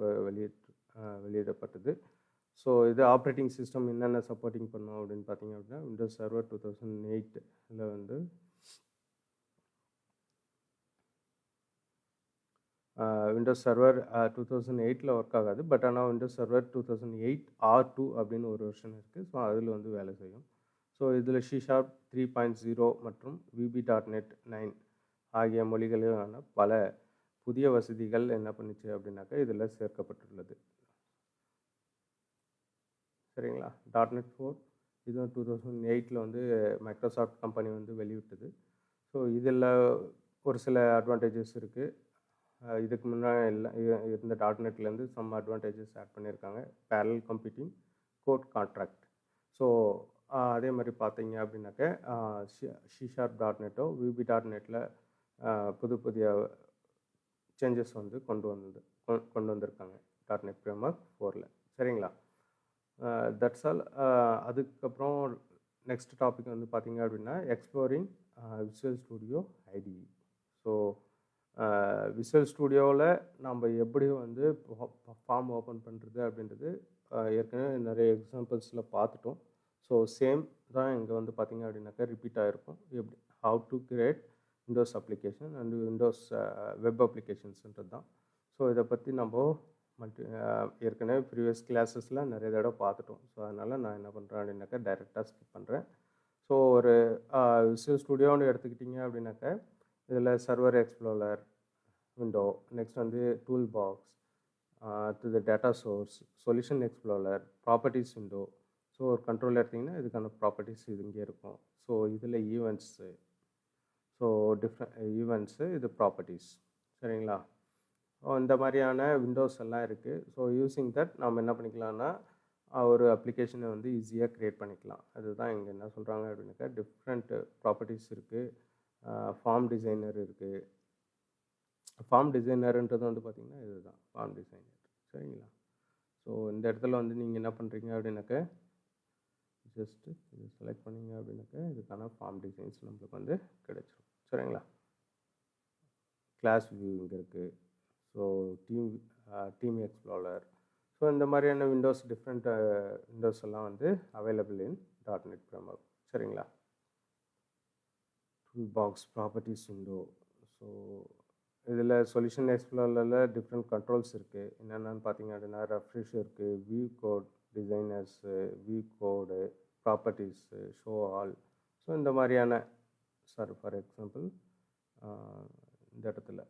வெளியிடப்பட்டது. ஸோ இது ஆப்ரேட்டிங் சிஸ்டம் என்னென்ன சப்போர்ட்டிங் பண்ணும் அப்படின்னு பார்த்தீங்க அப்படின்னா விண்டோஸ் சர்வர் 2008ல் வந்து விண்டோஸ் சர்வர் 2008ல் ஒர்க் ஆகாது. பட் ஆனால் விண்டோஸ் சர்வர் 2008 R2 அப்படின்னு ஒரு வெர்ஷன் இருக்குது. ஸோ அதில் வந்து வேலை செய்யும். ஸோ இதில் C# 3.0 மற்றும் VB.NET 9 ஆகிய மொழிகளிலான பல புதிய வசதிகள் என்ன பண்ணிச்சு அப்படின்னாக்கா இதில் சேர்க்கப்பட்டுள்ளது. சரிங்களா? .NET 4 இதுவும் 2008ல் வந்து மைக்ரோசாஃப்ட் கம்பெனி வந்து வெளியிட்டது. ஸோ இதில் ஒரு சில அட்வான்டேஜஸ் இருக்குது. இதுக்கு முன்னாடி எல்லாம் இருந்த .NETலேருந்து சம் அட்வான்டேஜஸ் ஆட் பண்ணியிருக்காங்க. Parallel computing, code contract. So அதே மாதிரி பார்த்தீங்க அப்படின்னாக்க C# .NETஓ VB.NETல புதிய சேஞ்சஸ் வந்து கொண்டு வந்திருக்காங்க .NET Framework 4ல். சரிங்களா? That's all. அதுக்கப்புறம் நெக்ஸ்ட் டாபிக் வந்து பார்த்தீங்க அப்படின்னா exploring visual studio IDE. So visual ஸ்டூடியோவில் நம்ம எப்படி வந்து ஃபார்ம் ஓப்பன் பண்ணுறது அப்படின்றது ஏற்கனவே நிறைய எக்ஸாம்பிள்ஸில் பார்த்துட்டோம். ஸோ சேம் தான் இங்கே வந்து பார்த்திங்க அப்படின்னாக்கா ரிப்பீட் ஆகிருக்கும். எப்படி how to create windows application and windows web அப்ளிகேஷன்ஸ்ன்றது தான். ஸோ இதை பற்றி நம்ம ஏற்கனவே ப்ரீவியஸ் கிளாஸஸில் நிறைய தடவை பார்த்துட்டோம். ஸோ அதனால் நான் என்ன பண்ணுறேன் அப்படின்னாக்கா டைரெக்டாக ஸ்கிப் பண்ணுறேன். ஸோ ஒரு விசுவல் ஸ்டூடியோன்னு எடுத்துக்கிட்டிங்க அப்படின்னாக்கா இதில் சர்வர் எக்ஸ்ப்ளோரர் விண்டோ, நெக்ஸ்ட் வந்து டூல் பாக்ஸ், அடுத்தது data source, solution explorer, properties window. So ஒரு கண்ட்ரோல் எடுத்திங்கன்னா இதுக்கான ப்ராப்பர்ட்டிஸ் இது இங்கே இருக்கும். ஸோ இதில் ஈவெண்ட்ஸு, ஸோ டிஃப்ரெண்ட் ஈவெண்ட்ஸு, இது ப்ராப்பர்ட்டிஸ். சரிங்களா? இந்த மாதிரியான விண்டோஸ் எல்லாம் இருக்குது. ஸோ யூஸிங் தட் நம்ம என்ன பண்ணிக்கலாம்னா ஒரு அப்ளிகேஷனை வந்து ஈஸியாக க்ரியேட் பண்ணிக்கலாம். அதுதான் இங்கே என்ன சொல்கிறாங்க அப்படின்னாக்கா டிஃப்ரெண்ட் ப்ராப்பர்ட்டிஸ் இருக்குது. ஃபார்ம் டிசைனர் இருக்குது. ஃபார்ம் டிசைனருன்றது வந்து பார்த்திங்கன்னா இதுதான் ஃபார்ம் டிசைனர். சரிங்களா? ஸோ இந்த இடத்துல வந்து நீங்கள் என்ன பண்ணுறீங்க அப்படின்னாக்கா ஜஸ்ட்டு இது செலக்ட் பண்ணிங்க அப்படின்னாக்கா இதுக்கான ஃபார்ம் டிசைன்ஸ் நம்மளுக்கு வந்து கிடைச்சிடும். சரிங்களா? கிளாஸ் வியூ இங்கே இருக்குது. So team explorer. So so இந்த மாதிரியான விண்டோஸ் டிஃப்ரெண்ட் விண்டோஸ் எல்லாம் வந்து அவைலபிள் இன் .NET Framework. சரிங்களா? Tool box properties window. So இதில் சொல்யூஷன் எக்ஸ்ப்ளோரரில் டிஃப்ரெண்ட் கண்ட்ரோல்ஸ் இருக்குது. என்னென்னு பார்த்தீங்க அப்படின்னா ரெஃப்ரெஷ் இருக்குது, வியூ கோட், டிசைனர்ஸு, வியூ கோடு, ப்ராப்பர்ட்டிஸு, ஷோ ஆல். ஸோ இந்த மாதிரியான ஃபார் எக்ஸாம்பிள் இந்த இடத்துல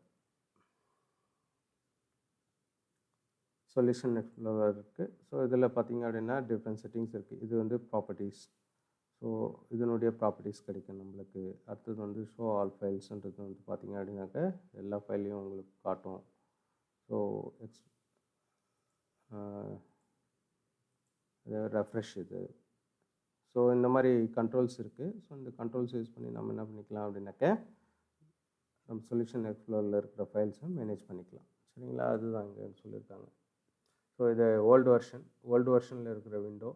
சொல்யூஷன் எக்ஸ்ப்ளோரர் இருக்குது. ஸோ இதில் பார்த்தீங்க அப்படின்னா டிஃப்ரெண்ட் செட்டிங்ஸ் இருக்குது. இது வந்து ப்ராப்பர்ட்டிஸ். ஸோ இதனுடைய ப்ராப்பர்ட்டிஸ் கிடைக்கும் நம்மளுக்கு. அடுத்தது வந்து ஷோ ஆல் ஃபைல்ஸ்ன்றது வந்து பார்த்திங்க அப்படின்னாக்க எல்லா ஃபைலையும் உங்களுக்கு காட்டும். ஸோ ரெஃப்ரெஷ் இது. ஸோ இந்த மாதிரி கண்ட்ரோல்ஸ் இருக்குது. ஸோ இந்த கண்ட்ரோல்ஸ் யூஸ் பண்ணி நம்ம என்ன பண்ணிக்கலாம் அப்படின்னாக்க நம்ம சொல்யூஷன் எக்ஸ்ப்ளோரில் இருக்கிற ஃபைல்ஸை மேனேஜ் பண்ணிக்கலாம். சரிங்களா? அதுதான் இங்கே சொல்லியிருக்காங்க. ஸோ இது ஓல்டு வெர்ஷனில் இருக்கிற விண்டோ.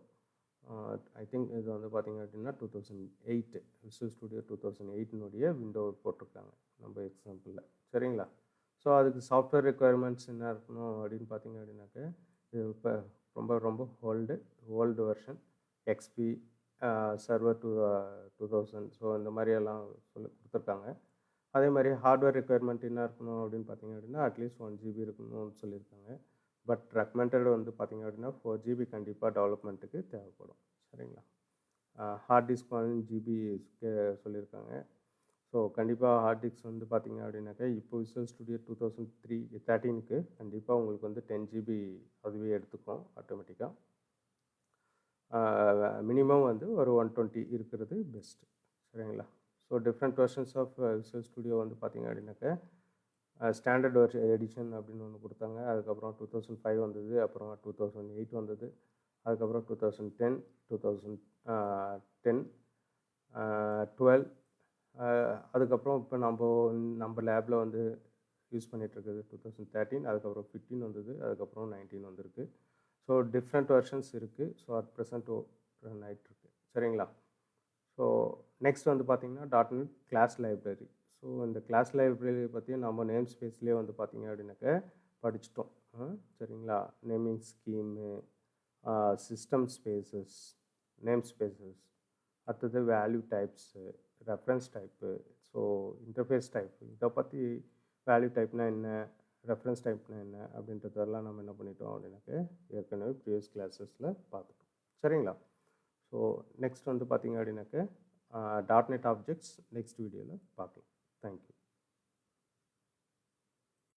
ஐ திங்க் இது வந்து பார்த்திங்க அப்படின்னா 2008 விசுவல் ஸ்டுடியோ 2008 விண்டோ போட்டிருக்காங்க நம்ம எக்ஸாம்பிளில். சரிங்களா? ஸோ அதுக்கு சாஃப்ட்வேர் ரெக்குயர்மெண்ட்ஸ் என்ன இருக்கணும் அப்படின்னு பார்த்தீங்க அப்படின்னாக்க இது இப்போ ரொம்ப old version XP server 2000. So இந்த மாதிரியெல்லாம் சொல்லி கொடுத்துருக்காங்க. அதே மாதிரி ஹார்ட்வேர் ரெக்குயர்மெண்ட் என்ன இருக்கணும் அப்படின்னு பார்த்தீங்க அப்படின்னா அட்லீஸ்ட் 1 GB இருக்கணும்னு சொல்லியிருக்காங்க. பட் ரெக்கமெண்டட் வந்து பார்த்திங்க அப்படின்னா 4 GB கண்டிப்பாக டெவலப்மெண்ட்டுக்கு தேவைப்படும். சரிங்களா? ஹார்ட் டிஸ்க் 1 GB சொல்லியிருக்காங்க. ஸோ கண்டிப்பாக ஹார்ட் டிஸ்க் வந்து பார்த்திங்க அப்படின்னாக்கா இப்போ விசுவல் ஸ்டுடியோ 2013 கண்டிப்பாக உங்களுக்கு வந்து 10 GB அதுவே எடுத்துக்கும் ஆட்டோமேட்டிக்காக. மினிமம் வந்து ஒரு 120 இருக்கிறது பெஸ்ட்டு. சரிங்களா? So different versions of Visual Studio வந்து பார்த்திங்க அப்படின்னாக்கா ஸ்டாண்டர்ட் எடிஷன் அப்படின்னு ஒன்று கொடுத்தாங்க. அதுக்கப்புறம் 2005 வந்தது, அப்புறம் 2008 வந்தது, அதுக்கப்புறம் 2010, 2010, 12, அதுக்கப்புறம் இப்போ நம்ம லேபில் வந்து யூஸ் பண்ணிகிட்ருக்குது 2013, அதுக்கப்புறம் 15 வந்தது, அதுக்கப்புறம் 19 வந்திருக்கு. ஸோ டிஃப்ரெண்ட் வெர்ஷன்ஸ் இருக்குது. ஸோ அட் ப்ரெசென்ட் ரன் ஆகிட்டுருக்கு. சரிங்களா? ஸோ நெக்ஸ்ட் வந்து பார்த்திங்கன்னா .NET கிளாஸ் லைப்ரரி. ஸோ இந்த கிளாஸ் லைப்ரரி பற்றி நம்ம நேம் ஸ்பேஸ்லேயே வந்து பார்த்திங்க அப்படின்னாக்க படிச்சிட்டோம். சரிங்களா? Naming scheme, system spaces, name spaces, அடுத்தது value types, reference type, so interface type, இதை பற்றி வேல்யூ டைப்னால் என்ன, ரெஃபரன்ஸ் டைப்னால் என்ன அப்படின்றதெல்லாம் நம்ம என்ன பண்ணிட்டோம் அப்படின்னாக்க ஏற்கனவே ப்ரீவியஸ் கிளாஸஸில் பார்த்துட்டோம். சரிங்களா? ஸோ நெக்ஸ்ட் வந்து பார்த்திங்க அப்படின்னாக்க .NET ஆப்ஜெக்ட்ஸ் நெக்ஸ்ட் வீடியோவில் பார்க்கலாம். Thank you.